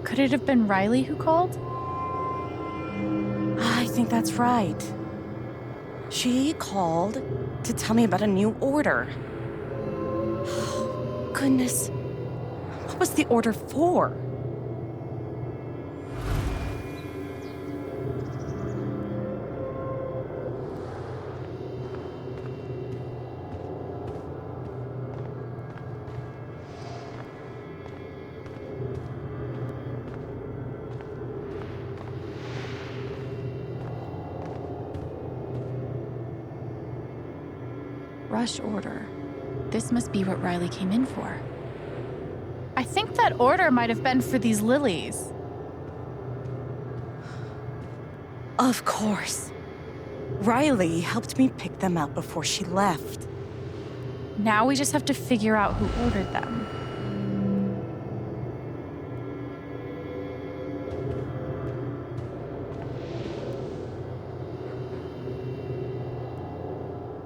Could it have been Riley who called? I think that's right. She called to tell me about a new order. Goodness. What was the order for? Rush order. This must be what Riley came in for. I think that order might have been for these lilies. Of course. Riley helped me pick them out before she left. Now we just have to figure out who ordered them.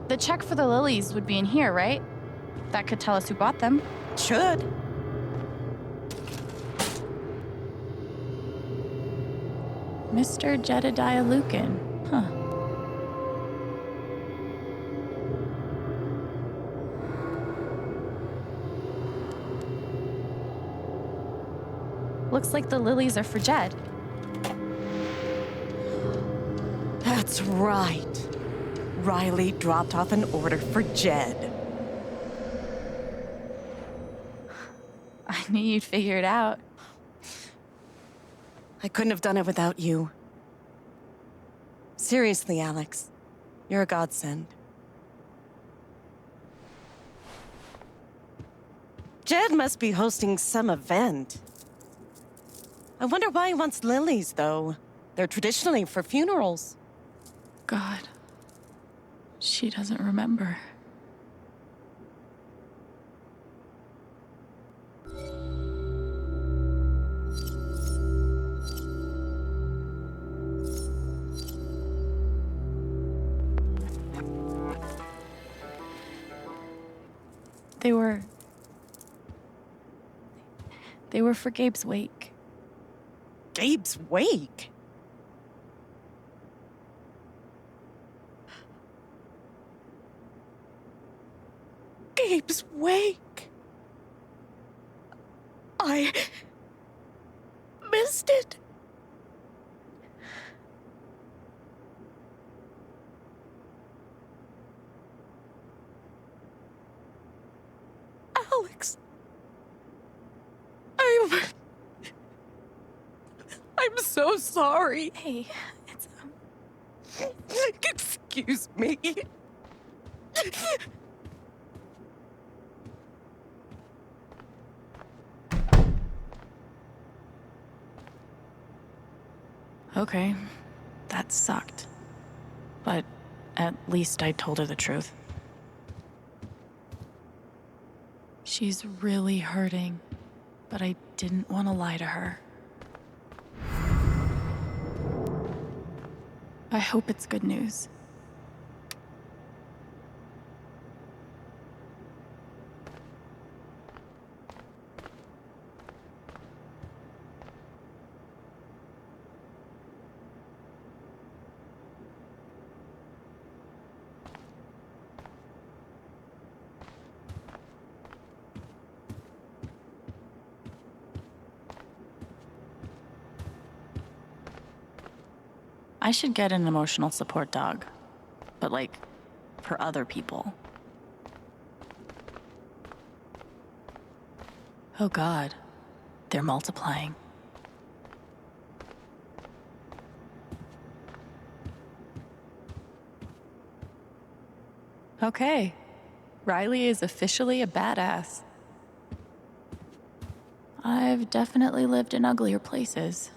The check for the lilies would be in here, right? That could tell us who bought them. Should. Mr. Jedediah Lucan. Huh. Looks like the lilies are for Jed. That's right. Riley dropped off an order for Jed. I knew you'd figure it out. I couldn't have done it without you. Seriously, Alex. You're a godsend. Jed must be hosting some event. I wonder why he wants lilies, though. They're traditionally for funerals. God. She doesn't remember. They were for Gabe's wake. Gabe's wake? Gabe's wake. I missed it. Alex. I'm so sorry. Hey, it's Excuse me. Okay, that sucked. But at least I told her the truth. She's really hurting, but I didn't want to lie to her. I hope it's good news. I should get an emotional support dog. But like, for other people. Oh God, they're multiplying. Okay, Riley is officially a badass. I've definitely lived in uglier places.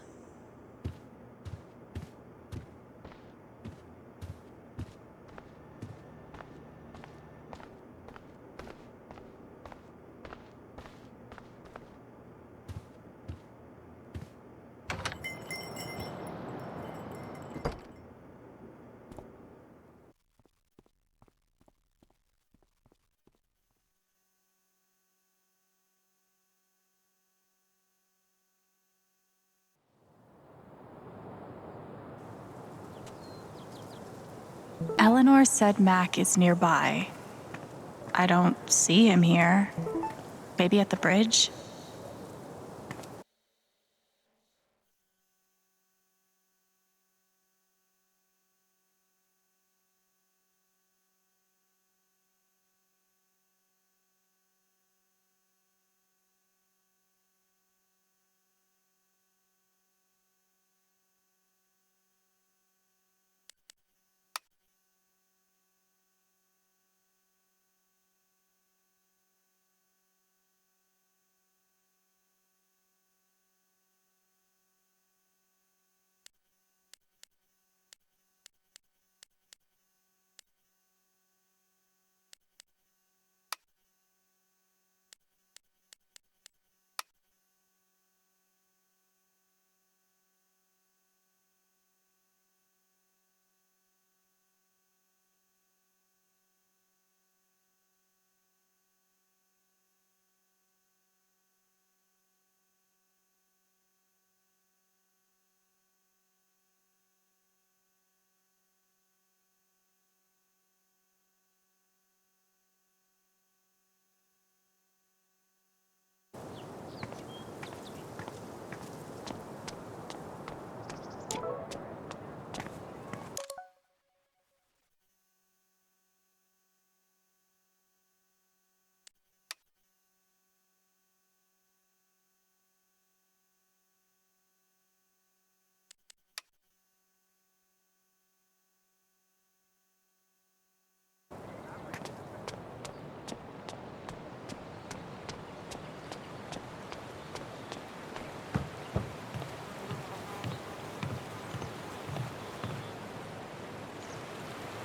Eleanor said Mac is nearby. I don't see him here. Maybe at the bridge?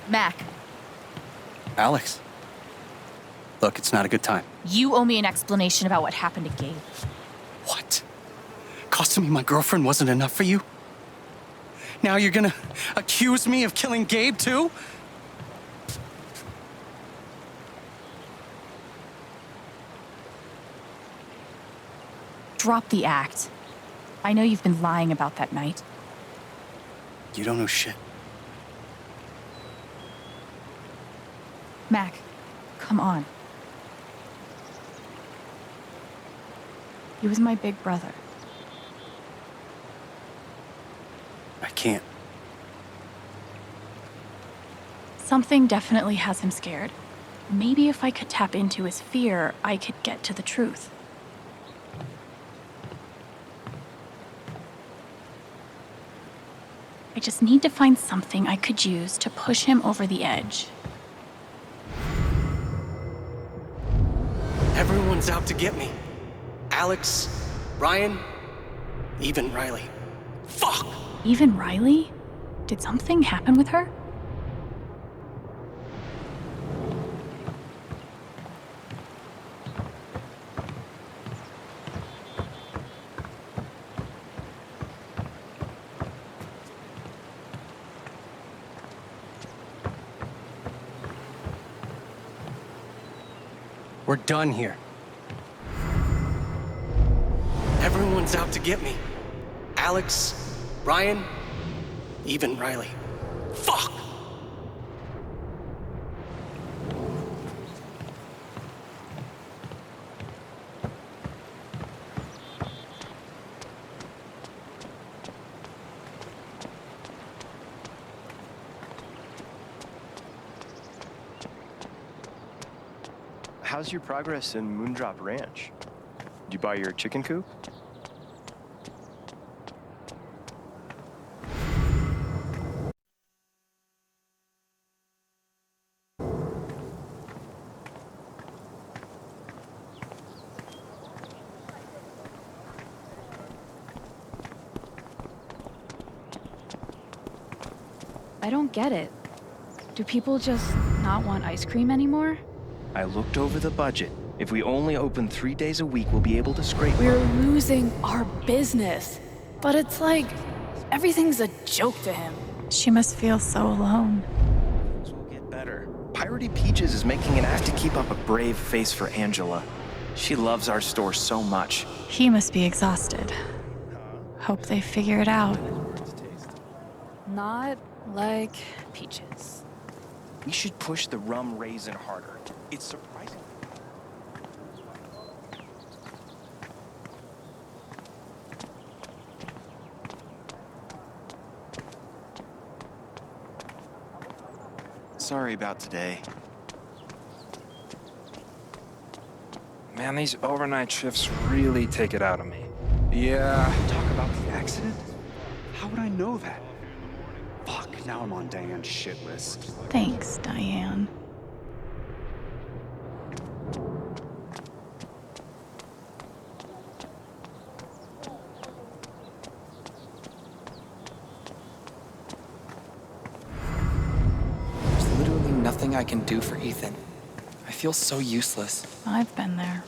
Mac, Alex. Look, it's not a good time. you owe me an explanation about what happened to Gabe. What? Costing me my girlfriend wasn't enough for you? Now you're gonna accuse me of killing Gabe, too? Drop the act. I know you've been lying about that night. You don't know shit. Mac, come on. He was my big brother. I can't. Something definitely has him scared. Maybe if I could tap into his fear, I could get to the truth. I just need to find something I could use to push him over the edge. Everyone's out to get me. Alex, Ryan, even Riley. Fuck! Even Riley? Did something happen with her? We're done here. Everyone's out to get me. Alex, Ryan, even Riley. Fuck! How's your progress in Moondrop Ranch? Did you buy your chicken coop? I don't get it. Do people just not want ice cream anymore? I looked over the budget. If we only open 3 days a week, we'll be able to scrape. We're losing our business. But it's like everything's a joke to him. She must feel so alone. Things will get better. Piratey Peaches is making it have to keep up a brave face for Angela. She loves our store so much. He must be exhausted. Hope they figure it out. Not like Peaches. We should push the rum raisin harder. It's surprising. Sorry about today. Man, these overnight shifts really take it out of me. Yeah. Talk about the accident? How would I know that? Fuck, now I'm on Diane's shit list. Thanks, Diane. There's literally nothing I can do for Ethan. I feel so useless. I've been there.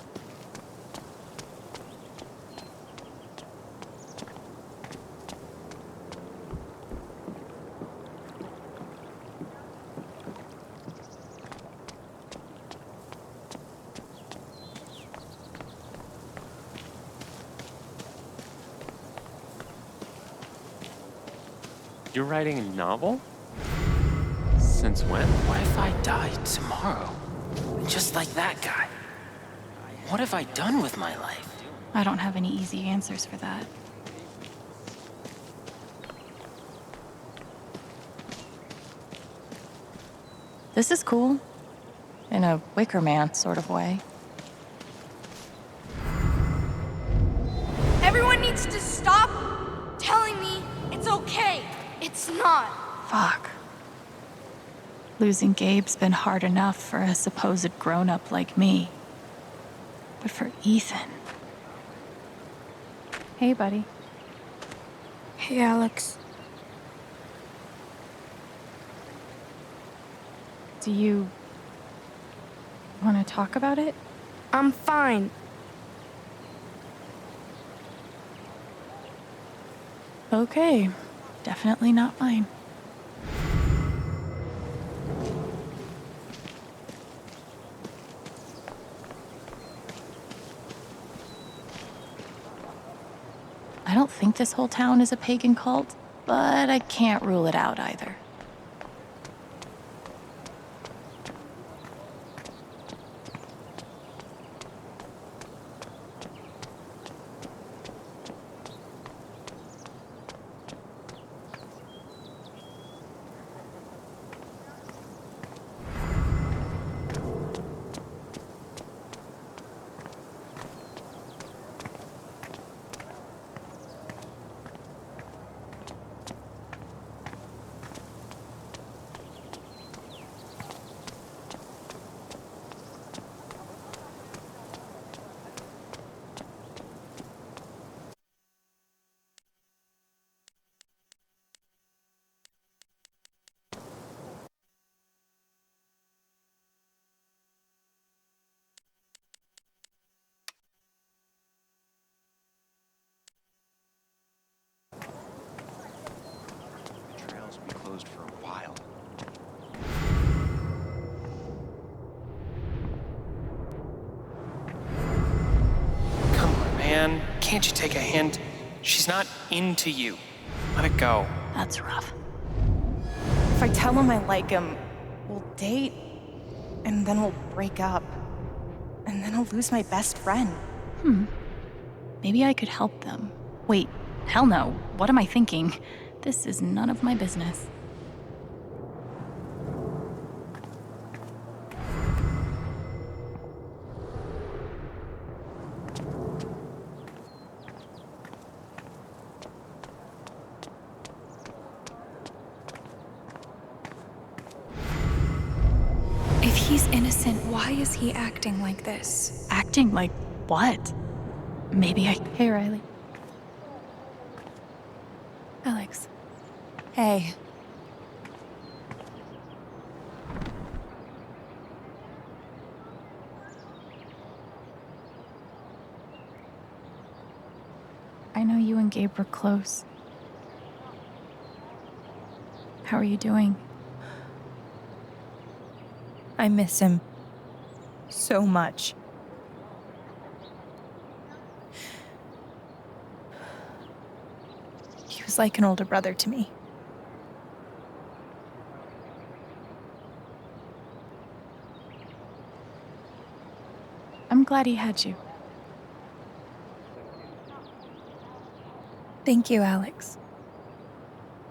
You're writing a novel? Since when? What if I died tomorrow? Just like that guy? What have I done with my life? I don't have any easy answers for that. This is cool. In a Wicker Man sort of way. Everyone needs to stop telling me it's okay. It's not. Fuck. Losing Gabe's been hard enough for a supposed grown-up like me. But for Ethan... Hey, buddy. Hey, Alex. Do you... want to talk about it? I'm fine. Okay. Definitely not mine. I don't think this whole town is a pagan cult, but I can't rule it out either. Closed for a while. Come on, man. Can't you take a hint? She's not into you. Let it go. That's rough. If I tell him I like him, we'll date, and then we'll break up. And then I'll lose my best friend. Maybe I could help them. Wait, hell no. What am I thinking? This is none of my business. If he's innocent, why is he acting like this? Acting like what? Maybe I. Hey, Riley. Alex. Hey. I know you and Gabe were close. How are you doing? I miss him so much. He was like an older brother to me. I'm glad he had you. Thank you, Alex.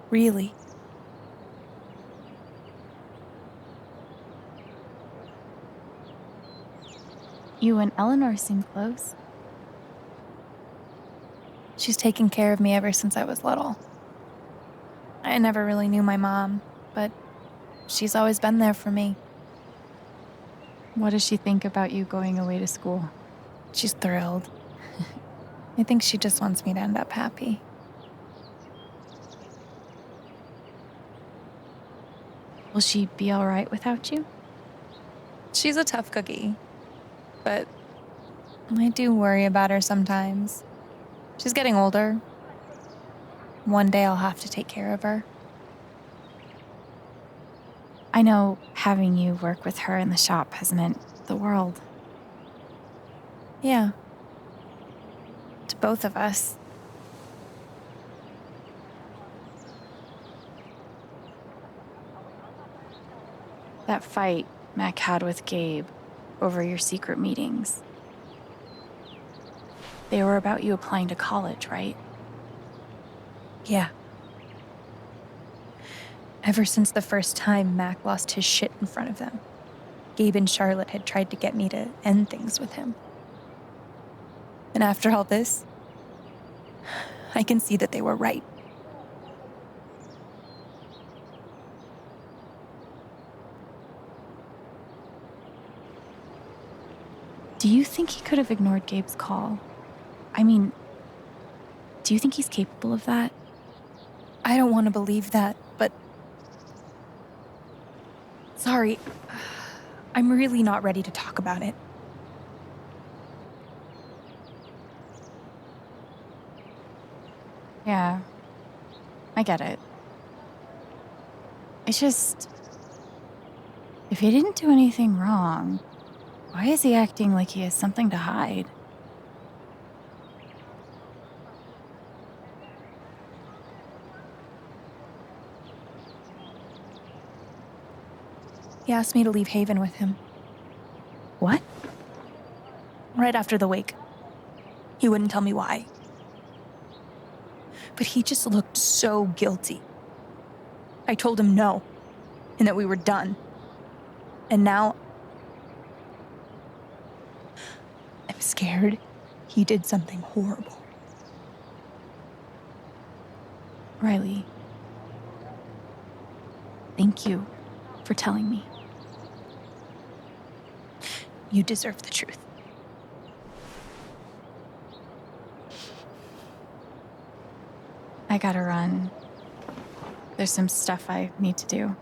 Really. You and Eleanor seem close. She's taken care of me ever since I was little. I never really knew my mom, but she's always been there for me. What does she think about you going away to school? She's thrilled. I think she just wants me to end up happy. Will she be all right without you? She's a tough cookie, but I do worry about her sometimes. She's getting older. One day I'll have to take care of her. I know having you work with her in the shop has meant the world. Yeah. To both of us. That fight Mac had with Gabe over your secret meetings. They were about you applying to college, right? Yeah. Ever since the first time Mac lost his shit in front of them, Gabe and Charlotte had tried to get me to end things with him. And after all this, I can see that they were right. Do you think he could have ignored Gabe's call? I mean, do you think he's capable of that? I don't want to believe that, but... Sorry. I'm really not ready to talk about it. Yeah, I get it. It's just... If he didn't do anything wrong, why is he acting like he has something to hide? He asked me to leave Haven with him. What? Right after the wake. He wouldn't tell me why. But he just looked so guilty. I told him no, and that we were done. And now... I'm scared he did something horrible. Riley, thank you for telling me. You deserve the truth. I gotta run. There's some stuff I need to do.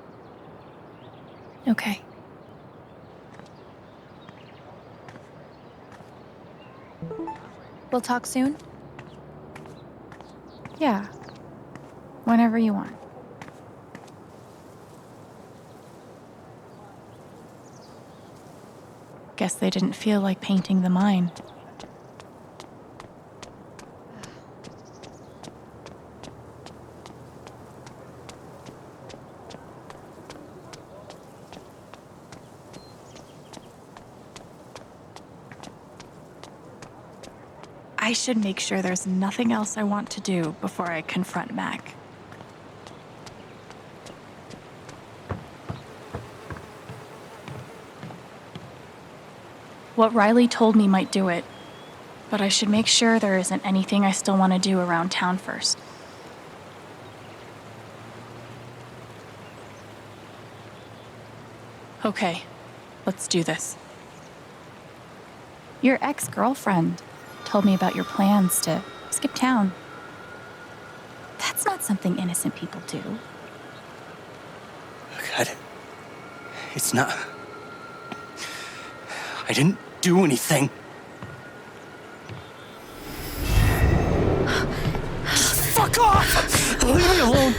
Okay. We'll talk soon? Yeah. Whenever you want. Guess they didn't feel like painting the mine. I should make sure there's nothing else I want to do before I confront Mac. What Riley told me might do it. but I should make sure there isn't anything I still want to do around town first. Okay, let's do this. Your ex-girlfriend told me about your plans to skip town. That's not something innocent people do. God, it's not. I didn't do anything. Fuck off! Leave me alone!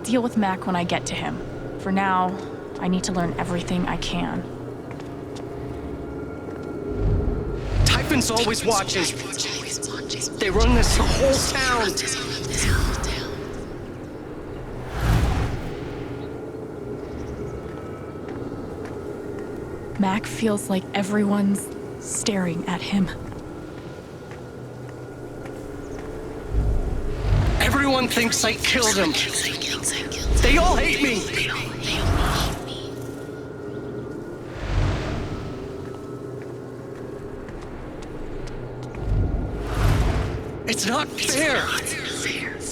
Deal with Mac when I get to him. For now, I need to learn everything I can. Typhon's always watching. They run this whole town. Mac feels like everyone's staring at him. Everyone thinks I killed him. They all hate me. It's not fair. I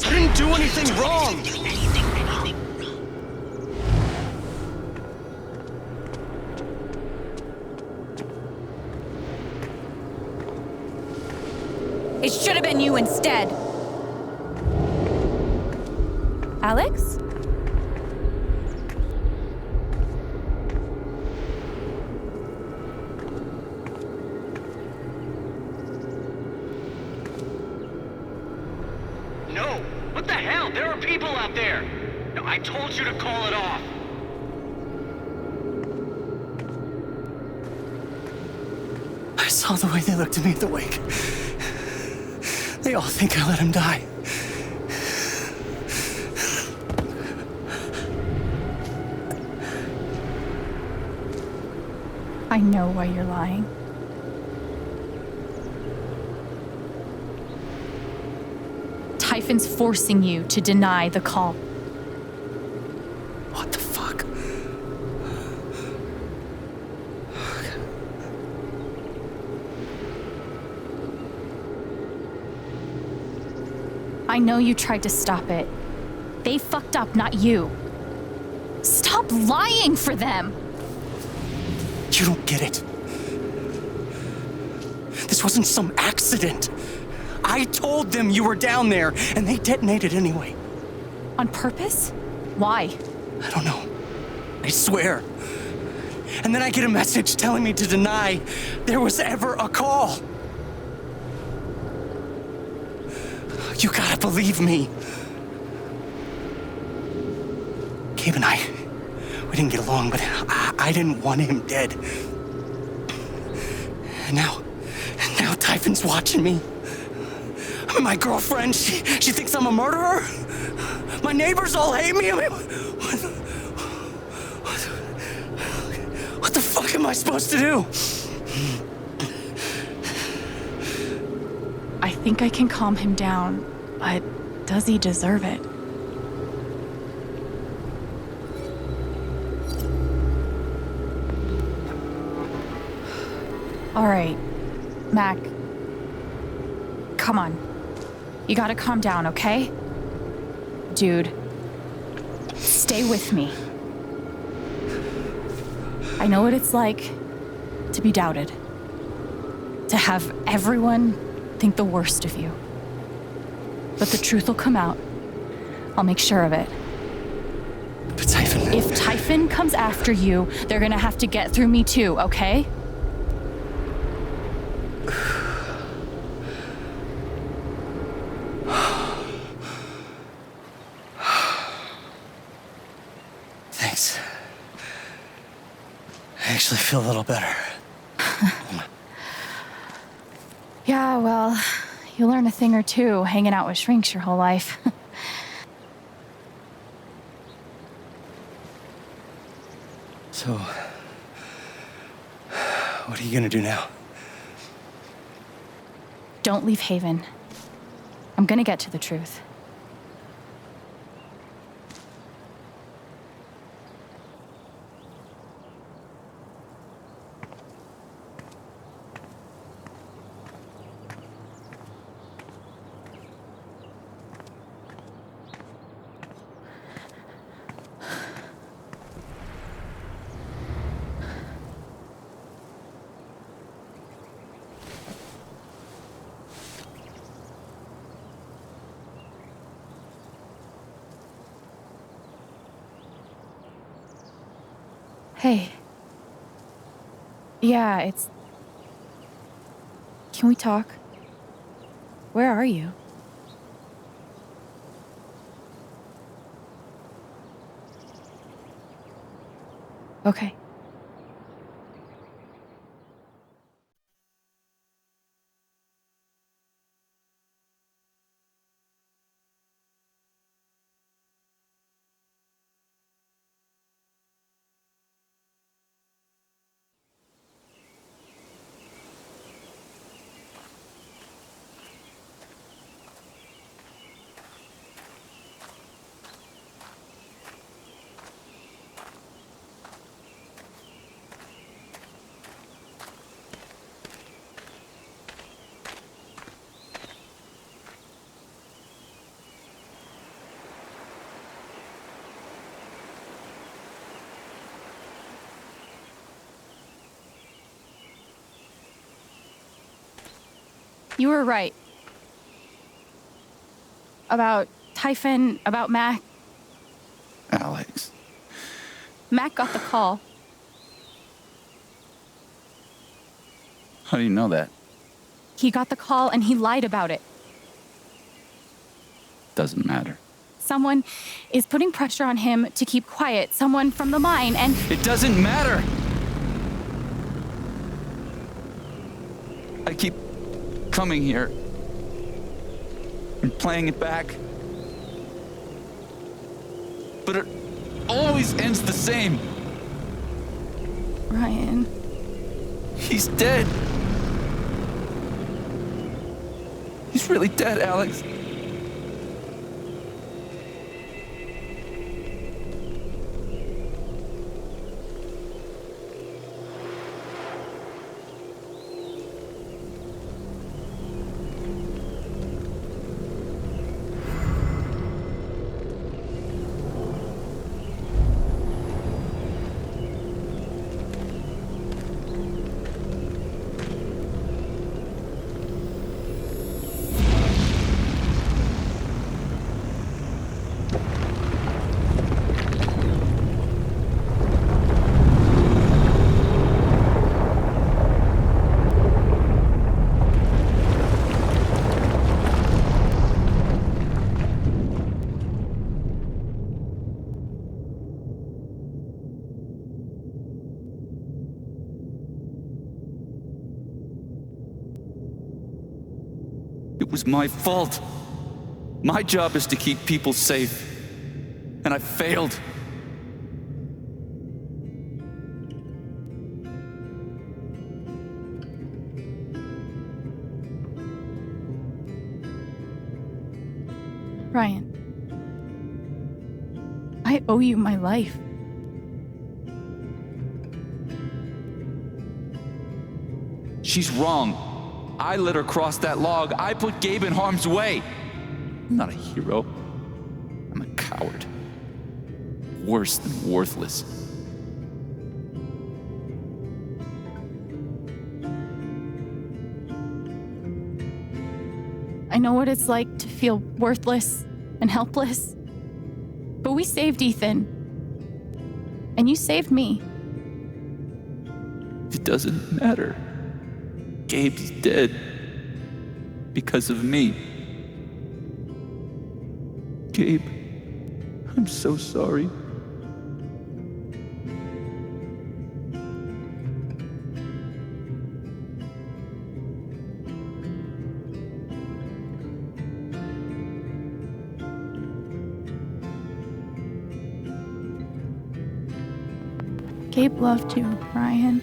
didn't do anything wrong. It should have been you instead. Alex? No! What the hell? There are people out there! No, I told you to call it off! I saw the way they looked at me at the wake. They all think I let him die. I know why you're lying. Typhon's forcing you to deny the call. What the fuck? I know you tried to stop it. They fucked up, not you. Stop lying for them! You don't get it. This wasn't some accident. I told them you were down there, and they detonated anyway. On purpose? Why? I don't know. I swear. And then I get a message telling me to deny there was ever a call. You gotta believe me. Gabe and we didn't get along, but I didn't want him dead. And now Typhon's watching me. My girlfriend, she thinks I'm a murderer. My neighbors all hate me. I mean, what the fuck am I supposed to do? I think I can calm him down, but does he deserve it? All right, Mac. Come on. You gotta calm down, okay? Dude, stay with me. I know what it's like to be doubted. To have everyone think the worst of you. But the truth will come out. I'll make sure of it. But Typhon... If Typhon comes after you, they're gonna have to get through me too, okay? Thanks. I actually feel a little better. Yeah, well, you learn a thing or two hanging out with shrinks your whole life. So, what are you gonna do now? Don't leave Haven. I'm gonna get to the truth. Hey. Yeah, it's... Can we talk? Where are you? Okay. You were right. About Typhon, about Mac. Alex. Mac got the call. How do you know that? He got the call and he lied about it. Doesn't matter. Someone is putting pressure on him to keep quiet. Someone from the mine and... It doesn't matter! I keep coming here and playing it back. But it always ends the same. Ryan. He's dead. He's really dead, Alex. It was my fault. My job is to keep people safe. And I failed. Ryan. I owe you my life. She's wrong. I let her cross that log. I put Gabe in harm's way. I'm not a hero. I'm a coward. Worse than worthless. I know what it's like to feel worthless and helpless. But we saved Ethan. And you saved me. It doesn't matter. Gabe's dead. Because of me. Gabe, I'm so sorry. Gabe loved you, Ryan.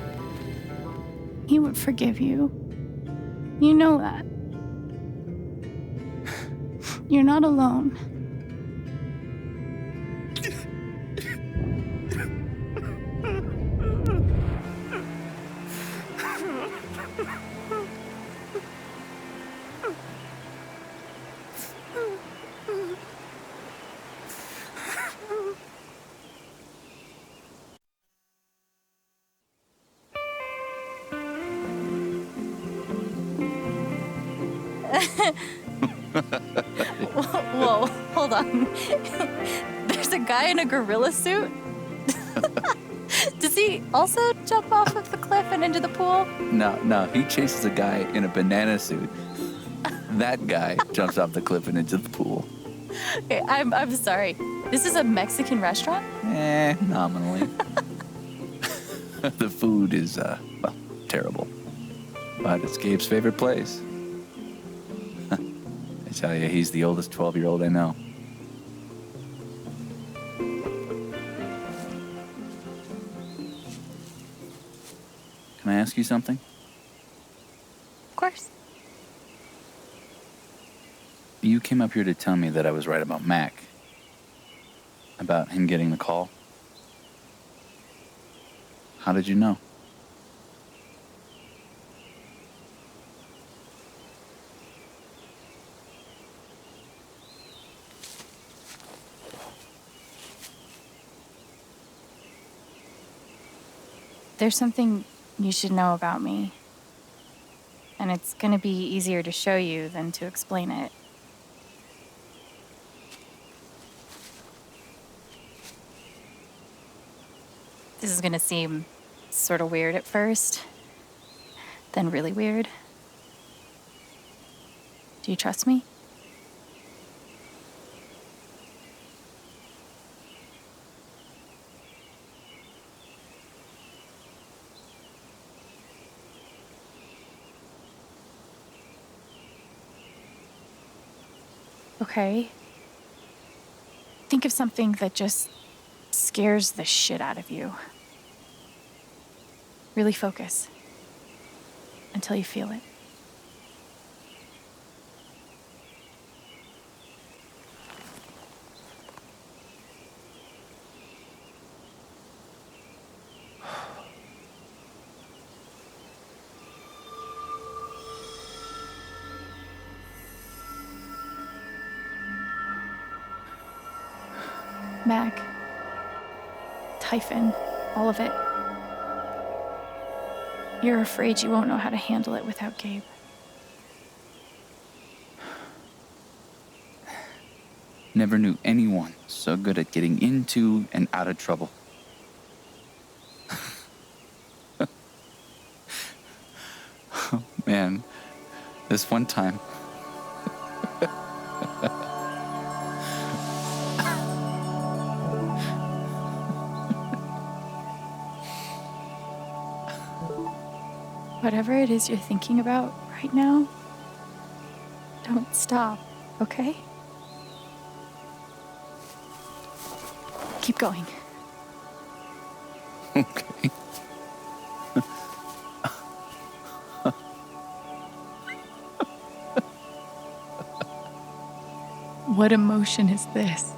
He would forgive you. You know that. You're not alone. Whoa, hold on. There's a guy in a gorilla suit? Does he also jump off of the cliff and into the pool? No, he chases a guy in a banana suit. That guy jumps off the cliff and into the pool. Okay, I'm sorry. This is a Mexican restaurant? Nominally. The food is, well, terrible. But it's Gabe's favorite place. I tell you, he's the oldest 12-year-old I know. Can I ask you something? Of course. You came up here to tell me that I was right about Mac. About him getting the call. How did you know? There's something you should know about me. And it's gonna be easier to show you than to explain it. This is gonna seem sort of weird at first, then really weird. Do you trust me? Okay. Think of something that just scares the shit out of you. Really focus until you feel it. Mac, Typhon, all of it. You're afraid you won't know how to handle it without Gabe. Never knew anyone so good at getting into and out of trouble. Oh, man, this one time. Whatever it is you're thinking about right now, don't stop, okay? Keep going. Okay. What emotion is this?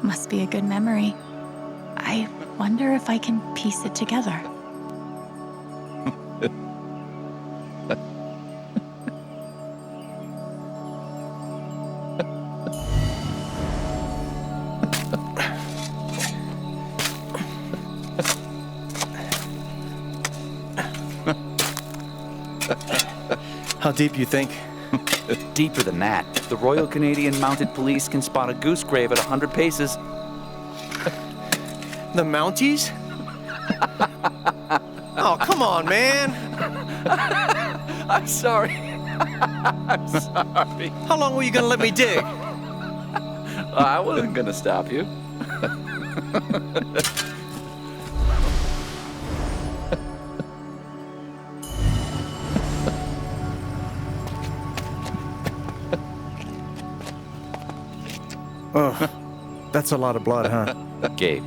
Must be a good memory. I I wonder if I can piece it together. How deep you think? Deeper than that. The Royal Canadian Mounted Police can spot a goose grave at 100 paces. The Mounties? Oh, come on, man. I'm sorry. I'm sorry. How long were you gonna let me dig? I wasn't gonna stop you. Oh, that's a lot of blood, huh? Gabe,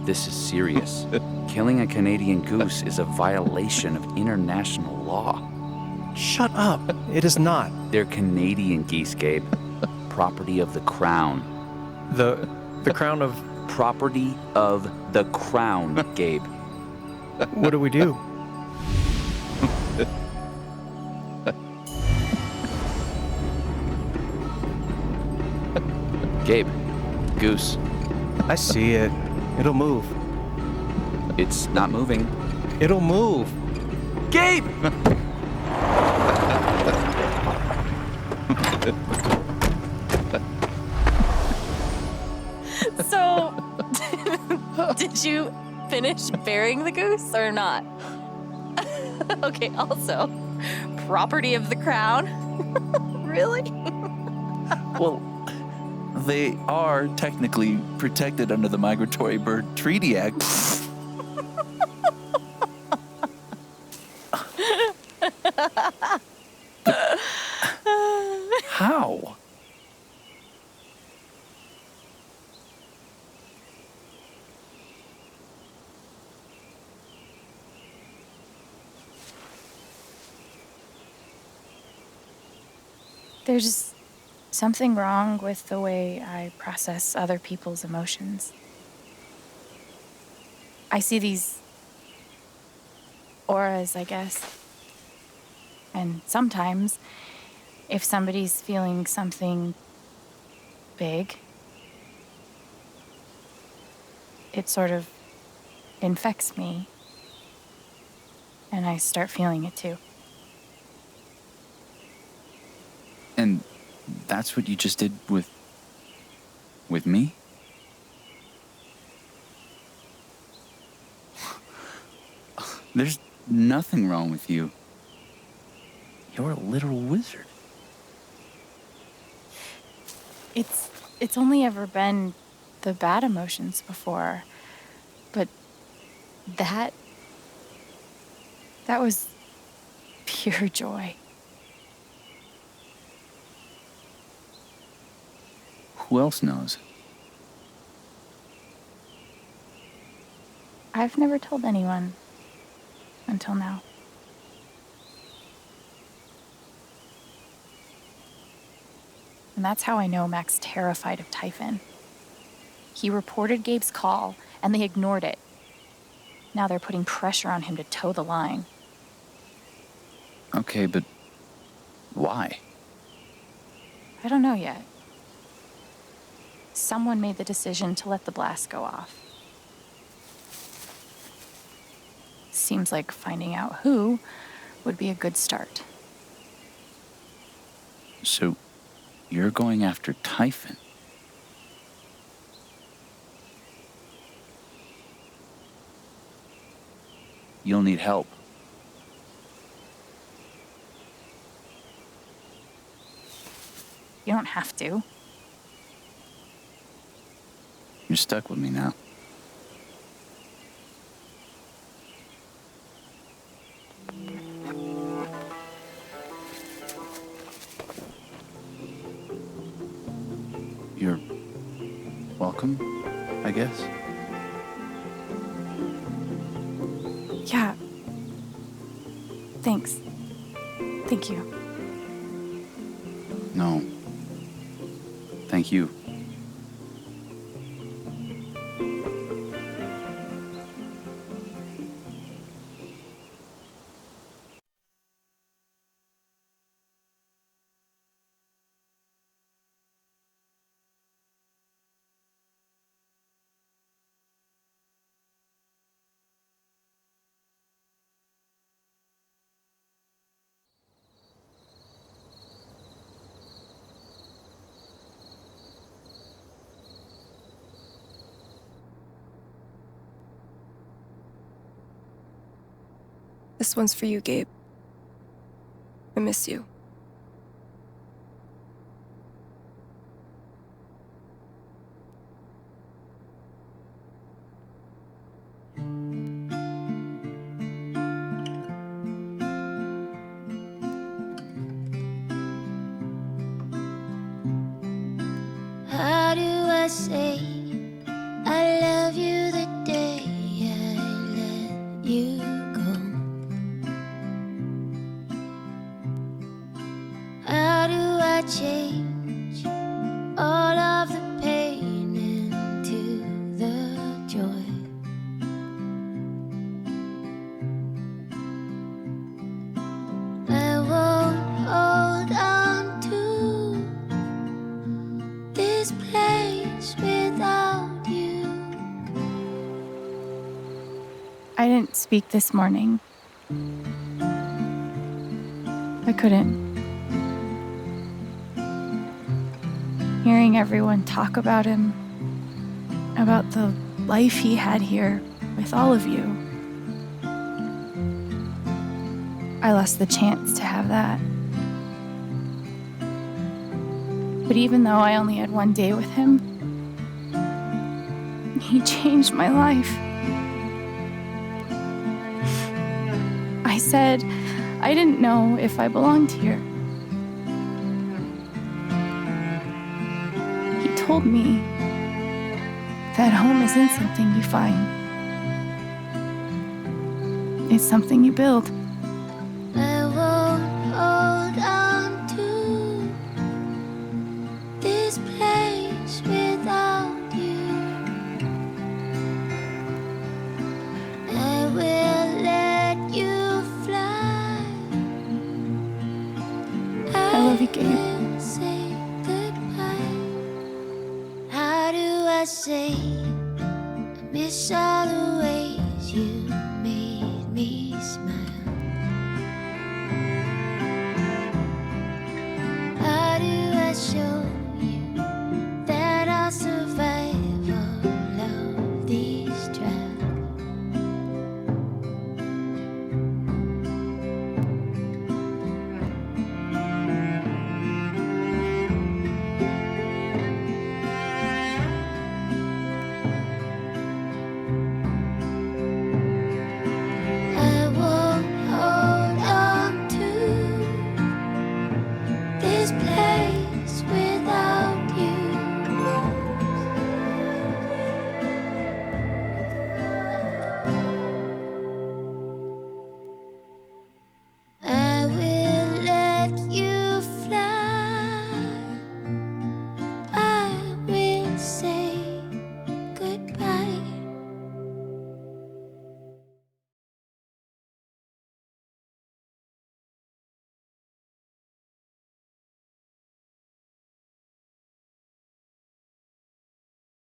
this is serious. Killing a Canadian goose is a violation of international law. Shut up. It is not. They're Canadian geese, Gabe. Property of the Crown. The Crown of... Property of the Crown, Gabe. What do we do? Gabe, goose. I see it. It'll move. It's not moving. It'll move. Gabe! So, did you finish burying the goose or not? Okay, also, property of the Crown? Really? Well, they are technically protected under the Migratory Bird Treaty Act. How? There's something wrong with the way I process other people's emotions. I see these auras, I guess. And sometimes, if somebody's feeling something big, it sort of infects me. And I start feeling it too. And that's what you just did with me? There's nothing wrong with you. You're a literal wizard. It's only ever been the bad emotions before. But that was pure joy. Who else knows? I've never told anyone until now. And that's how I know Mac's terrified of Typhon. He reported Gabe's call, and they ignored it. Now they're putting pressure on him to toe the line. Okay, but why? I don't know yet. Someone made the decision to let the blast go off. Seems like finding out who would be a good start. So, you're going after Typhon? You'll need help. You don't have to. You're stuck with me now. You're welcome, I guess. Yeah. Thanks. Thank you. No. Thank you. This one's for you, Gabe. I miss you. How do I say I love you the day I let you go? How do I change all of the pain into the joy? I won't hold on to this place without you. I didn't speak this morning. I couldn't. Hearing everyone talk about him, about the life he had here with all of you, I lost the chance to have that. But even though I only had one day with him, he changed my life. I said I didn't know if I belonged here. He told me that home isn't something you find. It's something you build. I won't hold on to this place without you. I will let you fly. I love you, Gabe. will say goodbye. How do I say I miss all the ways you made me smile?